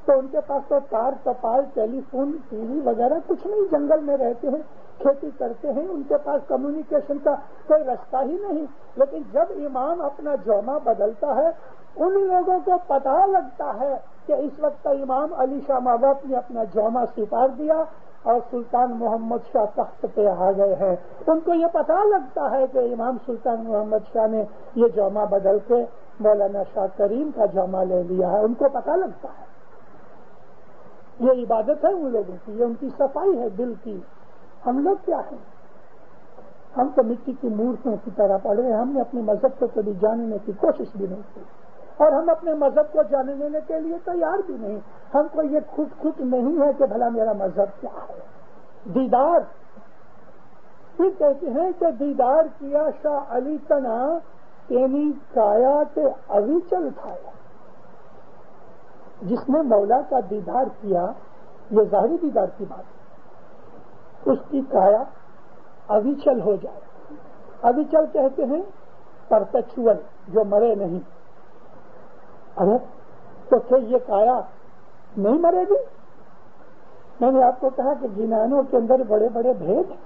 تو ان کے پاس تو تار تپال ٹیلی فون ٹی وی وغیرہ کچھ نہیں، جنگل میں رہتے ہیں، کھیتی کرتے ہیں، ان کے پاس کمیونیکیشن کا کوئی رستہ ہی نہیں، لیکن جب امام اپنا جامہ بدلتا ہے ان لوگوں کو پتہ لگتا ہے کہ اس وقت امام علی شاہ ماباپ نے اپنا جامہ سپار دیا اور سلطان محمد شاہ تخت پہ آ گئے ہیں۔ ان کو یہ پتہ لگتا ہے کہ امام سلطان محمد شاہ نے یہ جامہ بدل کے مولانا شاہ کریم کا جامہ لے لیا ہے، ان کو پتہ لگتا ہے۔ یہ عبادت ہے ان لوگوں کی، یہ ان کی صفائی ہے دل کی۔ ہم لوگ کیا ہیں؟ ہم تو مٹی کی مورتوں کی طرح پڑ رہے ہیں، ہم نے اپنے مذہب کو کبھی جاننے کی کوشش بھی نہیں کی۔ اور ہم اپنے مذہب کو جاننے لینے کے لیے تیار بھی نہیں. ہم کو یہ خود نہیں ہے کہ بھلا میرا مذہب کیا ہے. دیدار پھر کہتے ہیں کہ دیدار کیا شاہ علی تنا تینی کایا تے اویچل تھایا. جس نے مولا کا دیدار کیا، یہ ظاہری دیدار کی بات ہے، اس کی کایا اویچل ہو جائے. اویچل کہتے ہیں پرپیچول، جو مرے نہیں. ارے تو کیا یہ کایا نہیں مرے گی؟ میں نے آپ کو کہا کہ جنانوں کے اندر بڑے بڑے بھید ہیں.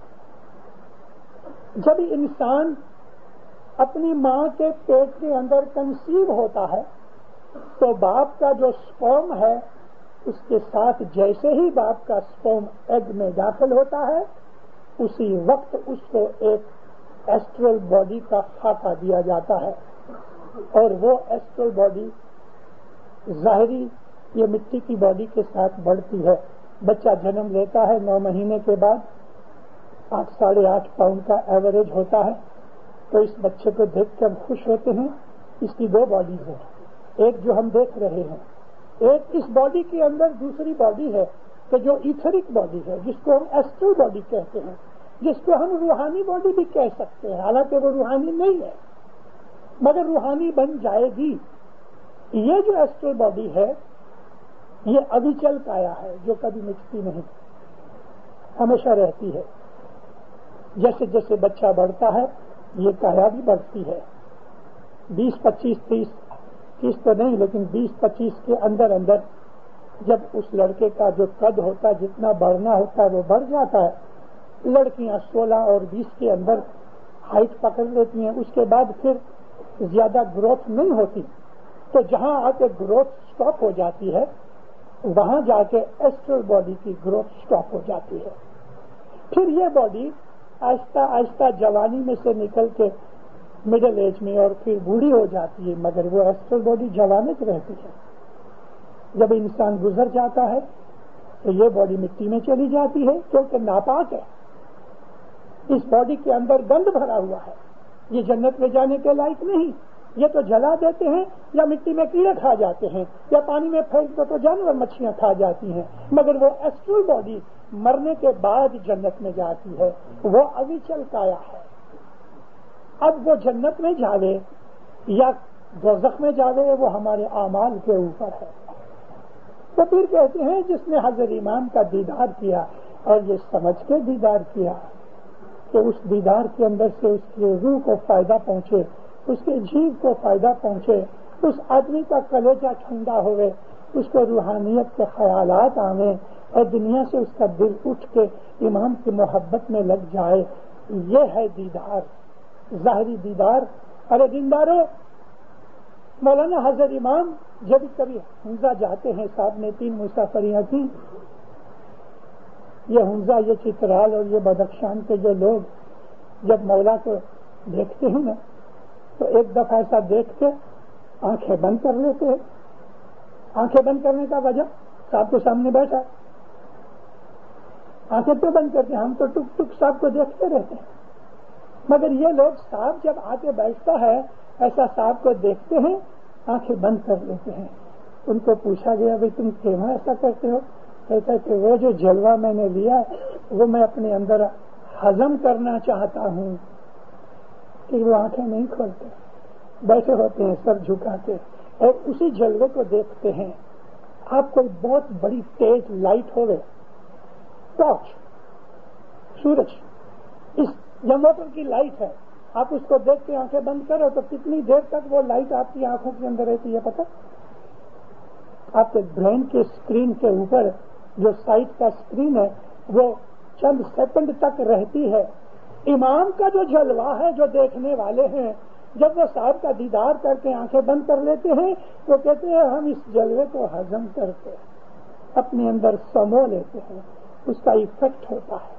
جب انسان اپنی ماں کے پیٹ کے اندر کنسیو ہوتا ہے تو باپ کا جو سپرم ہے اس کے ساتھ جیسے ہی باپ کا سپرم ایگ میں داخل ہوتا ہے اسی وقت اس کو ایک ایسٹرل باڈی کا خاکہ دیا جاتا ہے، اور وہ ایسٹرل باڈی ظاہری یہ مٹی کی باڈی کے ساتھ بڑھتی ہے. بچہ جنم لیتا ہے 9 مہینے کے بعد 8-8.5 پاؤنڈ کا ایوریج ہوتا ہے. تو اس بچے کو دیکھ کر ہم خوش ہوتے ہیں. اس کی 2 باڈیز ہیں، ایک جو ہم دیکھ رہے ہیں، ایک اس باڈی کے اندر دوسری باڈی ہے کہ جو ایتھرک باڈی ہے، جس کو ہم ایسٹرل باڈی کہتے ہیں، جس کو ہم روحانی باڈی بھی کہہ سکتے ہیں. حالانکہ وہ روحانی نہیں ہے مگر روحانی بن جائے گی. یہ جو ایسٹرل باڈی ہے یہ اویچل کایا ہے جو کبھی مٹتی نہیں، ہمیشہ رہتی ہے. جیسے جیسے بچہ بڑھتا ہے یہ کایا بھی بڑھتی ہے. 20-25-30 تو نہیں لیکن 20-25 کے اندر جب اس لڑکے کا جو قد ہوتا ہے جتنا بڑھنا ہوتا ہے وہ بڑھ جاتا ہے. لڑکیاں 16 اور 20 کے اندر ہائٹ پکڑ لیتی ہیں، اس کے بعد پھر زیادہ گروتھ نہیں ہوتی. تو جہاں آ کے گروتھ سٹاپ ہو جاتی ہے وہاں جا کے ایسٹرل باڈی کی گروتھ سٹاپ ہو جاتی ہے. پھر یہ باڈی آہستہ آہستہ جوانی میں سے نکل کے مڈل ایج میں اور پھر بوڑھی ہو جاتی ہے، مگر وہ ایسٹرل باڈی جوانت رہتی ہے. جب انسان گزر جاتا ہے تو یہ باڈی مٹی میں چلی جاتی ہے کیونکہ ناپاک ہے. اس باڈی کے اندر گند بھرا ہوا ہے، یہ جنت میں جانے کے لائق نہیں. یہ تو جلا دیتے ہیں یا مٹی میں کیڑے کھا جاتے ہیں یا پانی میں پھینک دو تو جانور مچھلیاں کھا جاتی ہیں، مگر وہ ایسٹرل باڈی مرنے کے بعد جنت میں جاتی ہے. وہ اویچل کایا ہے. اب وہ جنت میں جاوے یا دوزخ میں جاوے وہ ہمارے اعمال کے اوپر ہے. تو پھر کہتے ہیں جس نے حضرت امام کا دیدار کیا اور یہ سمجھ کے دیدار کیا کہ اس دیدار کے اندر سے اس کی روح کو فائدہ پہنچے، اس کے جیو کو فائدہ پہنچے، اس آدمی کا کلیجہ ٹھنڈا ہوئے، اس کو روحانیت کے خیالات آویں اور دنیا سے اس کا دل اٹھ کے امام کی محبت میں لگ جائے. یہ ہے دیدار، ظاہری دیدار. ارے دیندارو، مولانا حضرت امام جب کبھی حمزہ جاتے ہیں، صاحب نے 3 مسافریاں کی. یہ حمزہ، یہ چترال اور یہ بدخشان کے جو لوگ جب مولا کو دیکھتے ہیں نا تو ایک دفعہ ایسا دیکھ کے آنکھیں بند کر لیتے ہیں. آنکھیں بند کرنے کا وجہ صاحب کو سامنے بیٹھا، آنکھیں تو بند کرتے ہیں، ہم تو ٹک ٹک صاحب کو دیکھتے رہتے ہیں. مگر یہ لوگ صاحب جب آ کے بیٹھتا ہے ایسا صاحب کو دیکھتے ہیں، آنکھیں بند کر لیتے ہیں. ان کو پوچھا گیا بھائی تم کیوں ایسا کرتے ہو؟ کہتا ہے کہ وہ جو جلوہ میں نے لیا وہ میں اپنے اندر ہضم کرنا چاہتا ہوں. کہ وہ آنکھیں نہیں کھولتے، بیٹھے ہوتے ہیں سر جھکا کے اور اسی جلوے کو دیکھتے ہیں. آپ کوئی بہت بڑی تیز لائٹ ہوگی، ٹارچ، سورج، اس یا موٹر کی لائٹ ہے، آپ اس کو دیکھ کے آنکھیں بند کرو تو کتنی دیر تک وہ لائٹ آپ کی آنکھوں کے اندر رہتی ہے پتہ؟ آپ کے برین کے اسکرین کے اوپر جو سائٹ کا اسکرین ہے وہ چند سیکنڈ تک رہتی ہے. امام کا جو جلوہ ہے جو دیکھنے والے ہیں جب وہ صاحب کا دیدار کر کے آنکھیں بند کر لیتے ہیں تو کہتے ہیں ہم اس جلوے کو ہضم کرتے ہیں، اپنے اندر سمو لیتے ہیں، اس کا ایفیکٹ ہوتا ہے.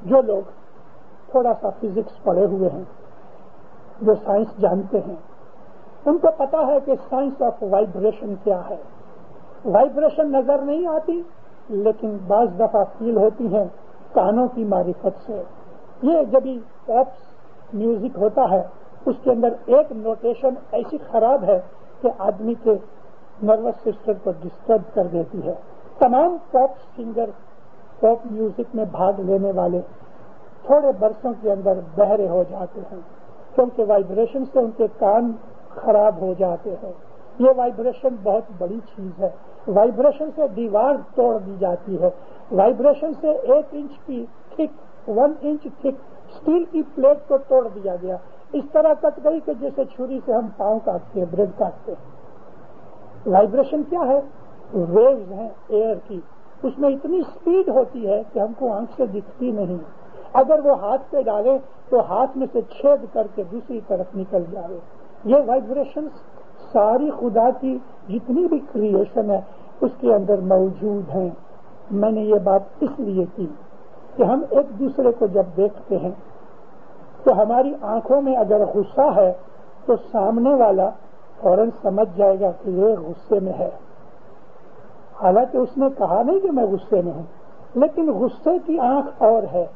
جو لوگ تھوڑا سا فزکس پڑھے ہوئے ہیں، جو سائنس جانتے ہیں، ان کو پتا ہے کہ سائنس آف وائبریشن کیا ہے. وائبریشن نظر نہیں آتی لیکن بعض دفعہ فیل ہوتی ہیں کانوں کی معرفت سے. یہ جب پاپ میوزک ہوتا ہے اس کے اندر ایک نوٹیشن ایسی خراب ہے کہ آدمی کے نروس سسٹم کو ڈسٹرب کر دیتی ہے. تمام پاپ سنگر پاپ میوزک میں بھاگ لینے والے تھوڑے برسوں کے اندر بہرے ہو جاتے ہیں کیونکہ وائبریشن سے ان کے کان خراب ہو جاتے ہیں. یہ وائبریشن بہت بڑی چیز ہے. وائبریشن سے دیوار توڑ دی جاتی ہے. وائبریشن سے 1 انچ کی تھک 1 انچ تھک اسٹیل کی پلیٹ کو توڑ دیا گیا. اس طرح کٹ گئی کہ جیسے چھری سے ہم پاؤں کاٹتے ہیں، بریڈ کاٹتے ہیں. وائبریشن کیا ہے؟ ویوز ہیں ایئر کی. اس میں اتنی اسپیڈ ہوتی ہے کہ ہم کو آنکھ سے دکھتی نہیں. اگر وہ ہاتھ پہ ڈالے تو ہاتھ میں سے چھید کر کے دوسری طرف نکل جائے. یہ وائبریشن ساری خدا کی جتنی بھی کریشن ہے اس کے اندر موجود ہیں. میں نے یہ بات اس لیے کی کہ ہم ایک دوسرے کو جب دیکھتے ہیں تو ہماری آنکھوں میں اگر غصہ ہے تو سامنے والا فوراً سمجھ جائے گا کہ یہ غصے میں ہے. حالانکہ اس نے کہا نہیں کہ میں غصے میں ہوں، لیکن غصے کی آنکھ اور ہے،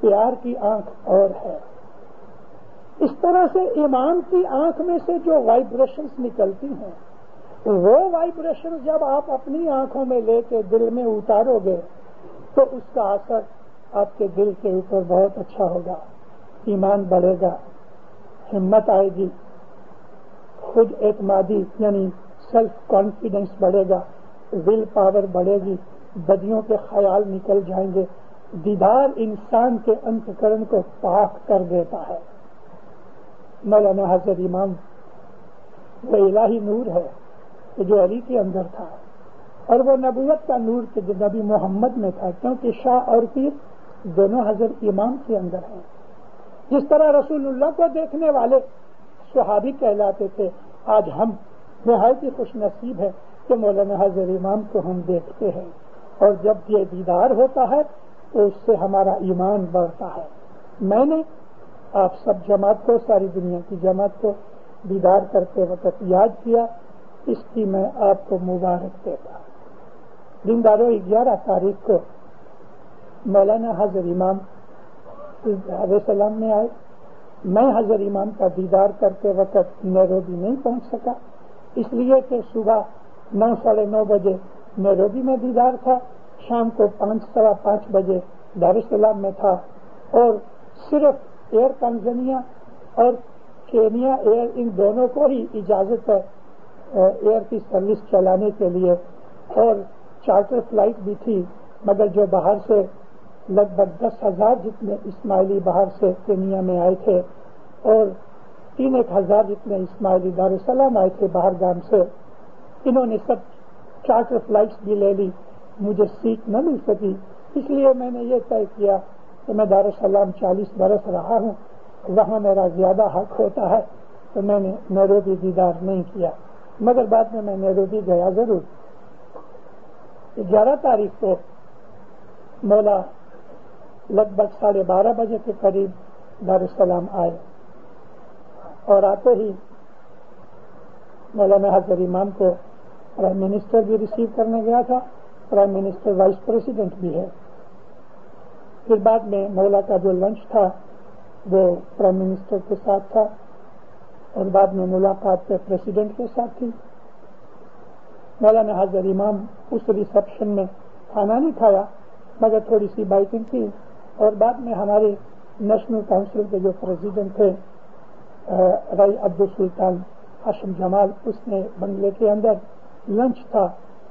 پیار کی آنکھ اور ہے. اس طرح سے ایمان کی آنکھ میں سے جو وائبریشنز نکلتی ہیں وہ وائبریشنز جب آپ اپنی آنکھوں میں لے کے دل میں اتارو گے تو اس کا اثر آپ کے دل کے اوپر بہت اچھا ہوگا. ایمان بڑھے گا، ہمت آئے گی، خود اعتمادی یعنی سیلف کانفیڈنس بڑھے گا، ول پاور بڑھے گی، بدیوں کے خیال نکل جائیں گے. دیدار انسان کے انتکرن کو پاک کر دیتا ہے. مولانا حضرت امام وہ الہی نور ہے کہ جو علی کے اندر تھا، اور وہ نبوت کا نور کہ جو نبی محمد میں تھا، کیونکہ شاہ اور پیر دونوں حضرت امام کے اندر ہیں. جس طرح رسول اللہ کو دیکھنے والے صحابی کہلاتے تھے، آج ہم نہایت ہی خوش نصیب ہے کہ مولانا حضرت امام کو ہم دیکھتے ہیں. اور جب یہ دیدار ہوتا ہے تو اس سے ہمارا ایمان بڑھتا ہے. میں نے آپ سب جماعت کو، ساری دنیا کی جماعت کو دیدار کرتے وقت یاد کیا، اس کی میں آپ کو مبارک دیتا. دینداروں 11 تاریخ کو مولانا حضرت امام علیہ السلام میں آئے. میں حضرت امام کا دیدار کرتے وقت نیروبی نہیں پہنچ سکا، اس لیے کہ صبح 9 ساڑھے 9 بجے نیروبی میں دیدار تھا، شام کو 5 سوا 5 بجے دار السلام میں تھا. اور صرف ایئر تنزانیہ اور کینیا ایئر ان دونوں کو ہی اجازت ہے ایئر کی سروس چلانے کے لیے، اور چارٹر فلائٹ بھی تھی، مگر جو باہر سے لگ بھگ 10,000 جتنے اسماعیلی باہر سے کینیا میں آئے تھے اور 3,000 جتنے اسماعیلی دار السلام آئے تھے باہر گام سے، انہوں نے سب چارٹر فلائٹس بھی لے لی. مجھے سیٹ نہ مل سکی، اس لیے میں نے یہ طے کیا کہ میں دار السلام 40 برس رہا ہوں، وہاں میرا زیادہ حق ہوتا ہے، تو میں نے نیروبی دیدار نہیں کیا. مگر بعد میں نیروبی گیا ضرور. 11 تاریخ کو مولا لگ بھگ 12:30 بجے کے قریب دار السلام آئے، اور آتے ہی مولانا حضرت امام کو پرائم منسٹر بھی ریسیو کرنے گیا تھا. پرائم منسٹر وائس پریسیڈنٹ بھی ہے. پھر بعد میں مولا کا جو لنچ تھا وہ پرائم منسٹر کے ساتھ تھا، اور بعد میں ملاقات پریسیڈنٹ کے ساتھ تھی. مولانا حضرت امام اس ریسپشن میں کھانا نہیں کھایا، مگر تھوڑی سی بائٹنگ تھی. اور بعد میں ہمارے نیشنل کونسل کے جو پریزیڈنٹ تھے رائی عبدالسلطان ہاشم جمال، اس نے بنگلے کے اندر لنچ تھا،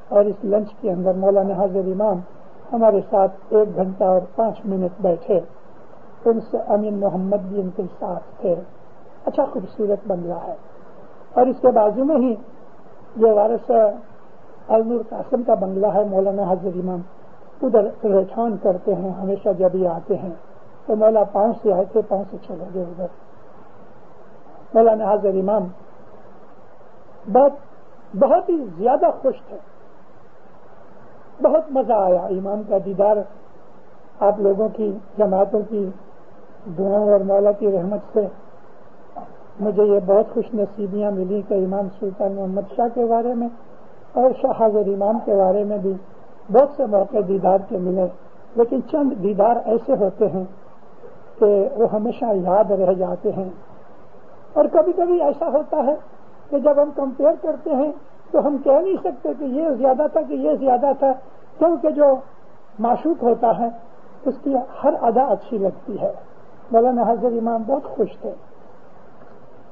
اور اس لنچ کے اندر مولانا حضرت امام ہمارے ساتھ 1 گھنٹہ اور 5 منٹ بیٹھے. ان سے امین محمد بھی ان کے ساتھ تھے. اچھا خوبصورت بنگلہ ہے، اور اس کے بازو میں ہی جو وارث النور قاسم کا بنگلہ ہے مولانا حضرت امام ادھر رجحان کرتے ہیں ہمیشہ. جب یہ آتے ہیں تو مولا پاؤں سے آئے تھے، پاؤں سے چلے گئے ادھر. مولانا حضرت امام بہت ہی زیادہ خوش تھے. بہت مزہ آیا امام کا دیدار. آپ لوگوں کی جماعتوں کی دعاؤں اور مولا کی رحمت سے مجھے یہ بہت خوش نصیبیاں ملی کہ امام سلطان محمد شاہ کے بارے میں اور شاہ حضرت امام کے بارے میں بھی بہت سے موقع دیدار کے ملے. لیکن چند دیدار ایسے ہوتے ہیں کہ وہ ہمیشہ یاد رہ جاتے ہیں. اور کبھی کبھی ایسا ہوتا ہے کہ جب ہم کمپیئر کرتے ہیں تو ہم کہہ نہیں سکتے کہ یہ زیادہ تھا کہ یہ زیادہ تھا، کیونکہ جو معشوق ہوتا ہے اس کی ہر ادا اچھی لگتی ہے۔ مولانا حاضر امام بہت خوش تھے،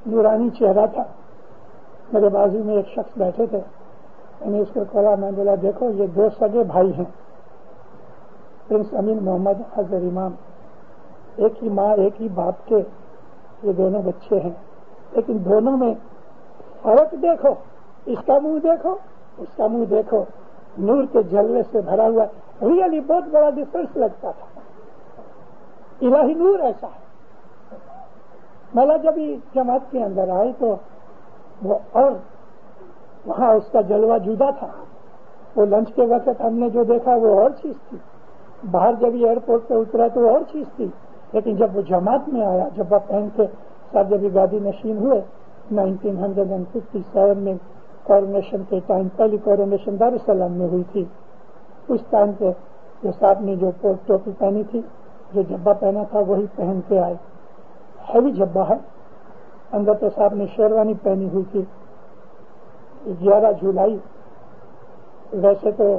نورانی چہرہ تھا۔ میرے بازو میں ایک شخص بیٹھے تھے، میں نے اس کو کہا، میں بولا دیکھو یہ دو سگے بھائی ہیں، پرنس امین محمد حاضر امام، ایک ہی ماں ایک ہی باپ کے یہ دونوں بچے ہیں، لیکن دونوں میں فرق دیکھو، اس کا منہ دیکھو اس کا منہ دیکھو، نور کے جلوے سے بھرا ہوا، ریئلی بہت بڑا ڈفرنس لگتا تھا۔ الہی نور ایسا ہے۔ مولا جب ہی جماعت کے اندر آئی تو وہ اور وہاں اس کا جلوہ جدا تھا۔ وہ لنچ کے وقت ہم نے جو دیکھا وہ اور چیز تھی، باہر جب یہ ایئرپورٹ پہ اترا تو وہ اور چیز تھی، لیکن جب وہ جماعت میں آیا، جب وہ پہن کے سب جب گادی نشین ہوئے 1957 میں کورونیشن کے ٹائم، پہلی کورونیشن دار السلام میں ہوئی تھی، اس ٹائم پہ جو صاحب نے جو ٹوپی پہنی تھی، جو جبہ پہنا تھا وہی پہن کے آئے، ہیوی جبہ ہے، اندر تو صاحب نے شیروانی پہنی ہوئی تھی۔ 11 جولائی ویسے تو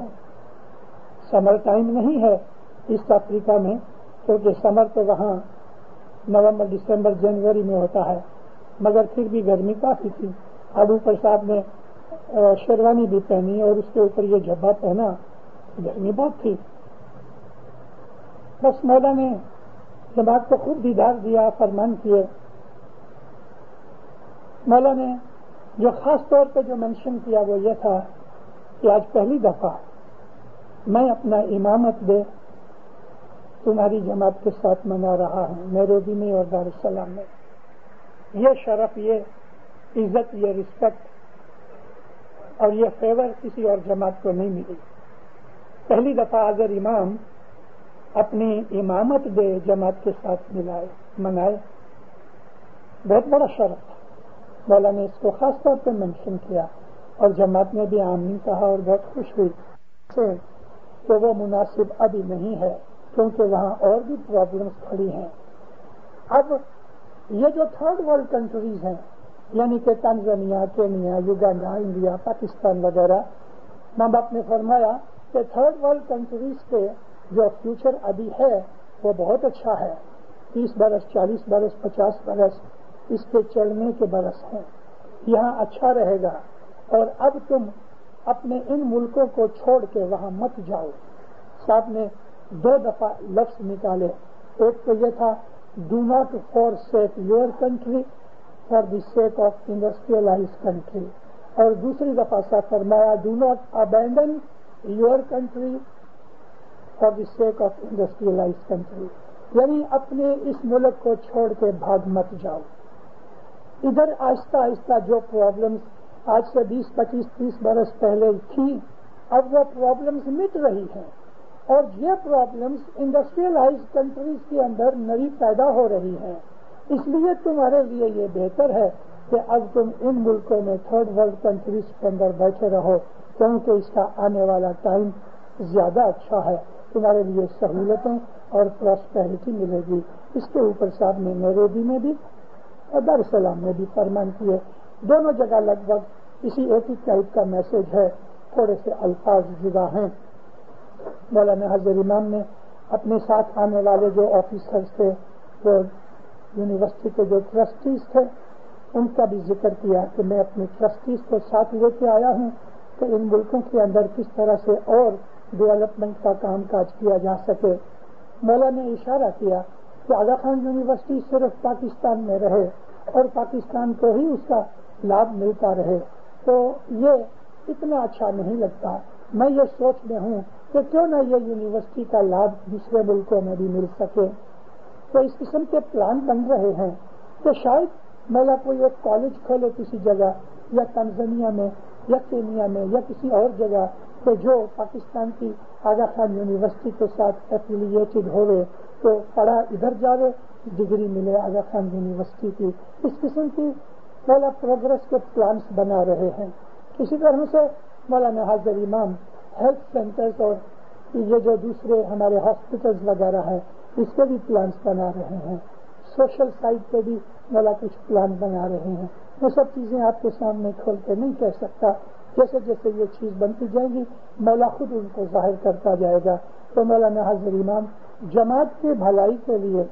سمر ٹائم نہیں ہے ایسٹ افریقہ میں، کیونکہ سمر تو وہاں نومبر دسمبر جنوری میں ہوتا ہے، مگر پھر بھی گرمی کافی تھی۔ اب اوپر صاحب نے شیروانی بھی پہنی اور اس کے اوپر یہ جبہ پہنا، گرمی بہت تھی۔ بس مولا نے جماعت کو خوب دیدار دیا، فرمان کیے۔ مولا نے جو خاص طور پہ جو مینشن کیا وہ یہ تھا کہ آج پہلی دفعہ میں اپنا امامت دے تمہاری جماعت کے ساتھ منا رہا ہوں، نیروبی میں اور دار السلام میں۔ یہ شرف، یہ عزت، یہ رسپیکٹ اور یہ فیور کسی اور جماعت کو نہیں ملی۔ پہلی دفعہ حاضر امام اپنی امامت دے جماعت کے ساتھ منائے، بہت بڑا شرف تھا۔ مولا نے اس کو خاص طور پہ مینشن کیا اور جماعت نے بھی آمین کہا اور بہت خوش ہوئی کہ وہ مناسب ابھی نہیں ہے، کیونکہ وہاں اور بھی پرابلمس کھڑی ہیں۔ اب یہ جو تھرڈ ورلڈ کنٹریز ہیں، یعنی کہ Tanzania, Kenya, Uganda, India, Pakistan وغیرہ، ماں باپ نے فرمایا کہ تھرڈ ورلڈ کنٹریز کے جو فیوچر ابھی ہے وہ بہت اچھا ہے، 30 برس، 40 برس، 50 برس اس کے چڑھنے کے برس ہیں، یہاں اچھا رہے گا، اور اب تم اپنے ان ملکوں کو چھوڑ کے وہاں مت جاؤ۔ صاحب نے 2 دفعہ لفظ نکالے، ایک تو یہ تھا do not forsake your country for the sake of industrialise country, اور دوسری دفعہ صاحب فرمایا do not abandon your country for the sake of industrialise country, یعنی اپنے اس ملک کو چھوڑ کے بھاگ مت جاؤ۔ ادھر آہستہ آہستہ جو پرابلمس آج سے 20، 25، 30 برس پہلے تھی، اب وہ پرابلمس مٹ رہی ہیں، اور یہ پرابلمس انڈسٹریلائز کنٹریز کے اندر نئی پیدا ہو رہی ہیں۔ اس لیے تمہارے لیے یہ بہتر ہے کہ اب تم ان ملکوں میں تھرڈ ورلڈ کنٹریز کے اندر بیٹھے رہو، کیونکہ اس کا آنے والا ٹائم زیادہ اچھا ہے، تمہارے لیے سہولتیں اور پراسپیرٹی ملے گی۔ اس کے اوپر صاحب نے نیروبی میں بھی اور دار السلام میں بھی فرمان کیے، دونوں جگہ لگ بھگ اسی ایک ہی ٹائپ کا میسج ہے، تھوڑے سے الفاظ جدا ہیں۔ مولانا حاضر امام نے اپنے ساتھ آنے والے جو آفیسرز تھے، جو یونیورسٹی کے جو ٹرسٹیز تھے، ان کا بھی ذکر کیا کہ میں اپنے ٹرسٹیز کو ساتھ لے کے آیا ہوں کہ ان ملکوں کے اندر کس طرح سے اور ڈیولپمنٹ کا کام کاج کیا جا سکے۔ مولا نے اشارہ کیا کہ آغا خان یونیورسٹی صرف پاکستان میں رہے اور پاکستان کو ہی اس کا لابھ ملتا رہے تو یہ اتنا اچھا نہیں لگتا۔ میں یہ سوچ میں ہوں کہ کیوں نہ یہ یونیورسٹی کا لابھ دوسرے ملکوں میں بھی مل سکے۔ تو اس قسم کے پلان بن رہے ہیں کہ شاید مولا کوئی ایک کالج کھولے کسی جگہ، یا تنزانیہ میں یا کینیا میں یا کسی اور جگہ، کہ جو پاکستان کی آغا خان یونیورسٹی کے ساتھ ایفیلیٹڈ ہوئے تو پڑھا ادھر جاوے، ڈگری ملے آغا خان یونیورسٹی کی۔ اس قسم کی مولا پروگرس کے پلانس بنا رہے ہیں۔ اسی طرح سے مولانا حاضر امام ہیلتھ سینٹرز اور یہ جو دوسرے ہمارے ہاسپٹلز وغیرہ ہیں اس کے بھی پلانس بنا رہے ہیں۔ سوشل سائٹ پہ بھی مولا کچھ پلان بنا رہے ہیں. وہ سب چیزیں آپ کے سامنے کھول کے نہیں کہہ سکتا. جیسے جیسے یہ چیز بنتی جائے گی مولا خود ان کو ظاہر کرتا جائے گا. تو مولانا حاضر امام جماعت کی بھلائی کے لیے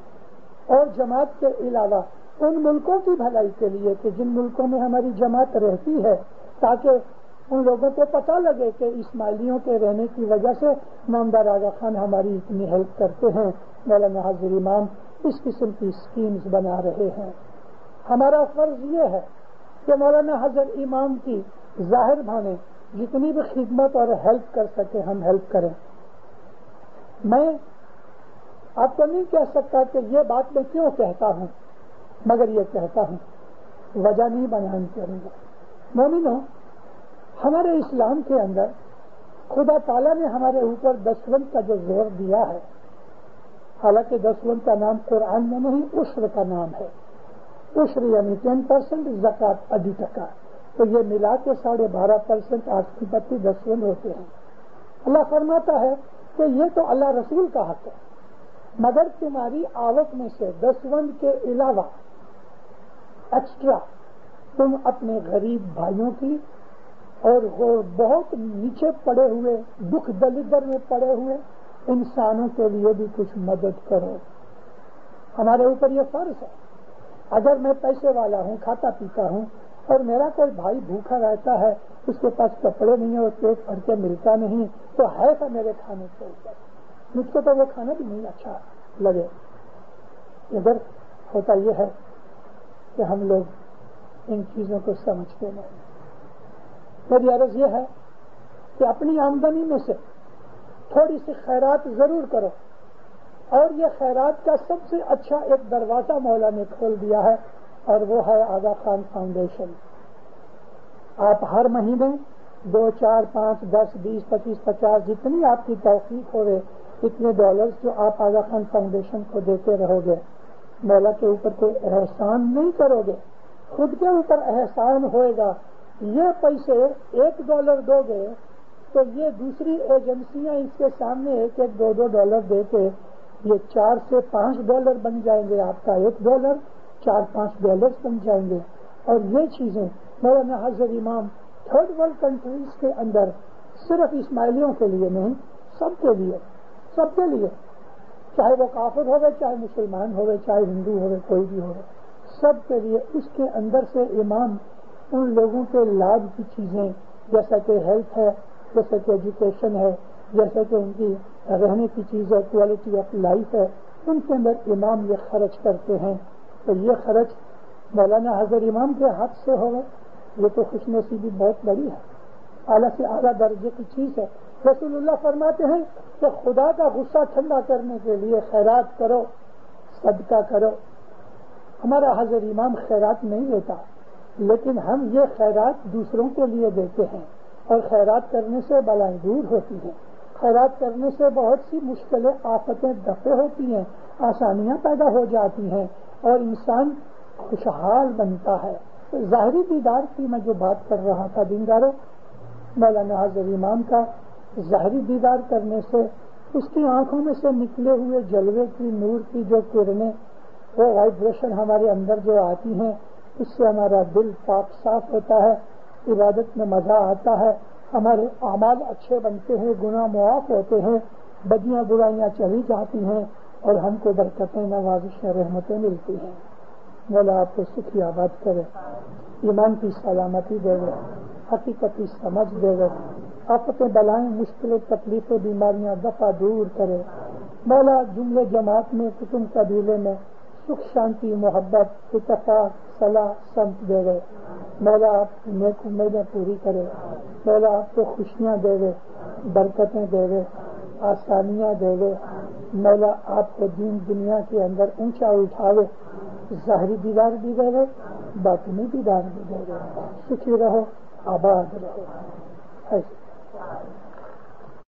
اور جماعت کے علاوہ ان ملکوں کی بھلائی کے لیے کہ جن ملکوں میں ہماری جماعت رہتی ہے، تاکہ ان لوگوں کو پتہ لگے کہ اسماعیلیوں کے رہنے کی وجہ سے نامدار آغا خان ہماری اتنی ہیلپ کرتے ہیں، مولانا حاضر امام اس قسم کی اسکیمز بنا رہے ہیں. ہمارا فرض یہ ہے کہ مولانا حضرت امام کی ظاہر بھانے جتنی بھی خدمت اور ہیلپ کر سکے ہم ہیلپ کریں. میں آپ کو نہیں کہہ سکتا کہ یہ بات میں کیوں کہتا ہوں، مگر یہ کہتا ہوں، وجہ نہیں بیان کروں گا. مومنوں، ہمارے اسلام کے اندر خدا تعالیٰ نے ہمارے اوپر دسوند کا جو زور دیا ہے، حالانکہ دسوند کا نام قرآن میں نہیں عشر کا نام ہے. عشر یعنی 10%، زکوٰۃ ادھی ٹکا، تو یہ ملا کے 12.5% 8 دسوند ہوتے ہیں. اللہ فرماتا ہے کہ یہ تو اللہ رسول کا حق ہے، مگر تمہاری آوک میں سے دسوند کے علاوہ ایکسٹرا تم اپنے غریب بھائیوں کی اور بہت نیچے پڑے ہوئے دکھ دلدر میں پڑے ہوئے انسانوں کے لیے بھی کچھ مدد کرو. ہمارے اوپر یہ فرض ہے. اگر میں پیسے والا ہوں، کھاتا پیتا ہوں، اور میرا کوئی بھائی بھوکا رہتا ہے، اس کے پاس کپڑے نہیں اور پیٹ بھر کے ملتا نہیں، تو ہے کہ میرے کھانے کے اوپر مجھ کو تو وہ کھانا بھی نہیں اچھا لگے. ادھر ہوتا یہ ہے کہ ہم لوگ ان چیزوں کو سمجھتے نہیں. میری عرض یہ ہے کہ اپنی آمدنی میں سے تھوڑی سی خیرات ضرور کرو، اور یہ خیرات کا سب سے اچھا ایک دروازہ مولا نے کھول دیا ہے، اور وہ ہے آغا خان فاؤنڈیشن. آپ ہر مہینے 2، 4، 5، 10، 20، 25، 50 جتنی آپ کی توفیق ہوئے اتنے ڈالرز جو آپ آغا خان فاؤنڈیشن کو دیتے رہو گے. مولا کے اوپر کوئی احسان نہیں کرو گے، خود کے اوپر احسان ہوئے گا. یہ پیسے $1 دو گے تو یہ دوسری ایجنسیاں اس کے سامنے $1، $2 دے کے یہ $4 سے $5 بن جائیں گے. آپ کا $1 $4، $5 بن جائیں گے. اور یہ چیزیں مولانا حضرت امام تھرڈ ورلڈ کنٹریز کے اندر صرف اسماعیلیوں کے لیے نہیں، سب کے لیے، چاہے وہ کافر ہوئے، چاہے مسلمان ہوئے، چاہے ہندو ہوئے، کوئی بھی ہوئے، سب کے لیے اس کے اندر سے امام ان لوگوں کے لابھ کی چیزیں جیسا کہ ہیلتھ ہے، جیسا کہ ایجوکیشن ہے، جیسا کہ ان کی رہنے کی چیز ہے، کوالٹی آف لائف ہے، ان کے اندر امام یہ خرچ کرتے ہیں. تو یہ خرچ مولانا حضرت امام کے ہاتھ سے ہوگا، یہ تو خوش نصیبی بہت بڑی ہے، اعلیٰ سے اعلیٰ درجے کی چیز ہے. رسول اللہ فرماتے ہیں کہ خدا کا غصہ ٹھنڈا کرنے کے لیے خیرات کرو، صدقہ کرو. ہمارا حضرت امام خیرات نہیں دیتا، لیکن ہم یہ خیرات دوسروں کے لیے دیتے ہیں، اور خیرات کرنے سے بلائیں دور ہوتی ہیں. خیرات کرنے سے بہت سی مشکلیں، آفتیں دفع ہوتی ہیں، آسانیاں پیدا ہو جاتی ہیں، اور انسان خوشحال بنتا ہے. ظاہری دیدار کی میں جو بات کر رہا تھا دینداروں، مولانا حضرت امام کا ظاہری دیدار کرنے سے اس کی آنکھوں میں سے نکلے ہوئے جلوے کی، نور کی جو کرنیں، وہ وائبریشن ہمارے اندر جو آتی ہیں، اس سے ہمارا دل پاک صاف ہوتا ہے، عبادت میں مزہ آتا ہے، ہمارے اعمال اچھے بنتے ہیں، گناہ معاف ہوتے ہیں، بدیاں برائیاں چلی جاتی ہیں، اور ہم کو برکتیں، نوازشیں، رحمتیں ملتی ہیں. مولا آپ کو سکھی آباد کرے، ایمان کی سلامتی دے گا، حقیقتی سمجھ دے گا، آفتیں، بلائیں، مشکلیں، تکلیفیں، بیماریاں دفع دور کرے. مولا جملے جماعت میں، کتب قبیلے میں سکھ، شانتی، محبت، اتفاق، صلاح، سمت دے گئے. مولا آپ کی نیک امیدیں پوری کرے. مولا آپ کو خوشیاں دے گئے، برکتیں دے گئے، آسانیاں دے گئے. مولا آپ کو دین دنیا کے اندر اونچا اٹھاوے، ظاہری دیدار بھی دے گئے، باطنی دیدار بھی دے گئے. سکھی رہو، آباد رہو. ایسے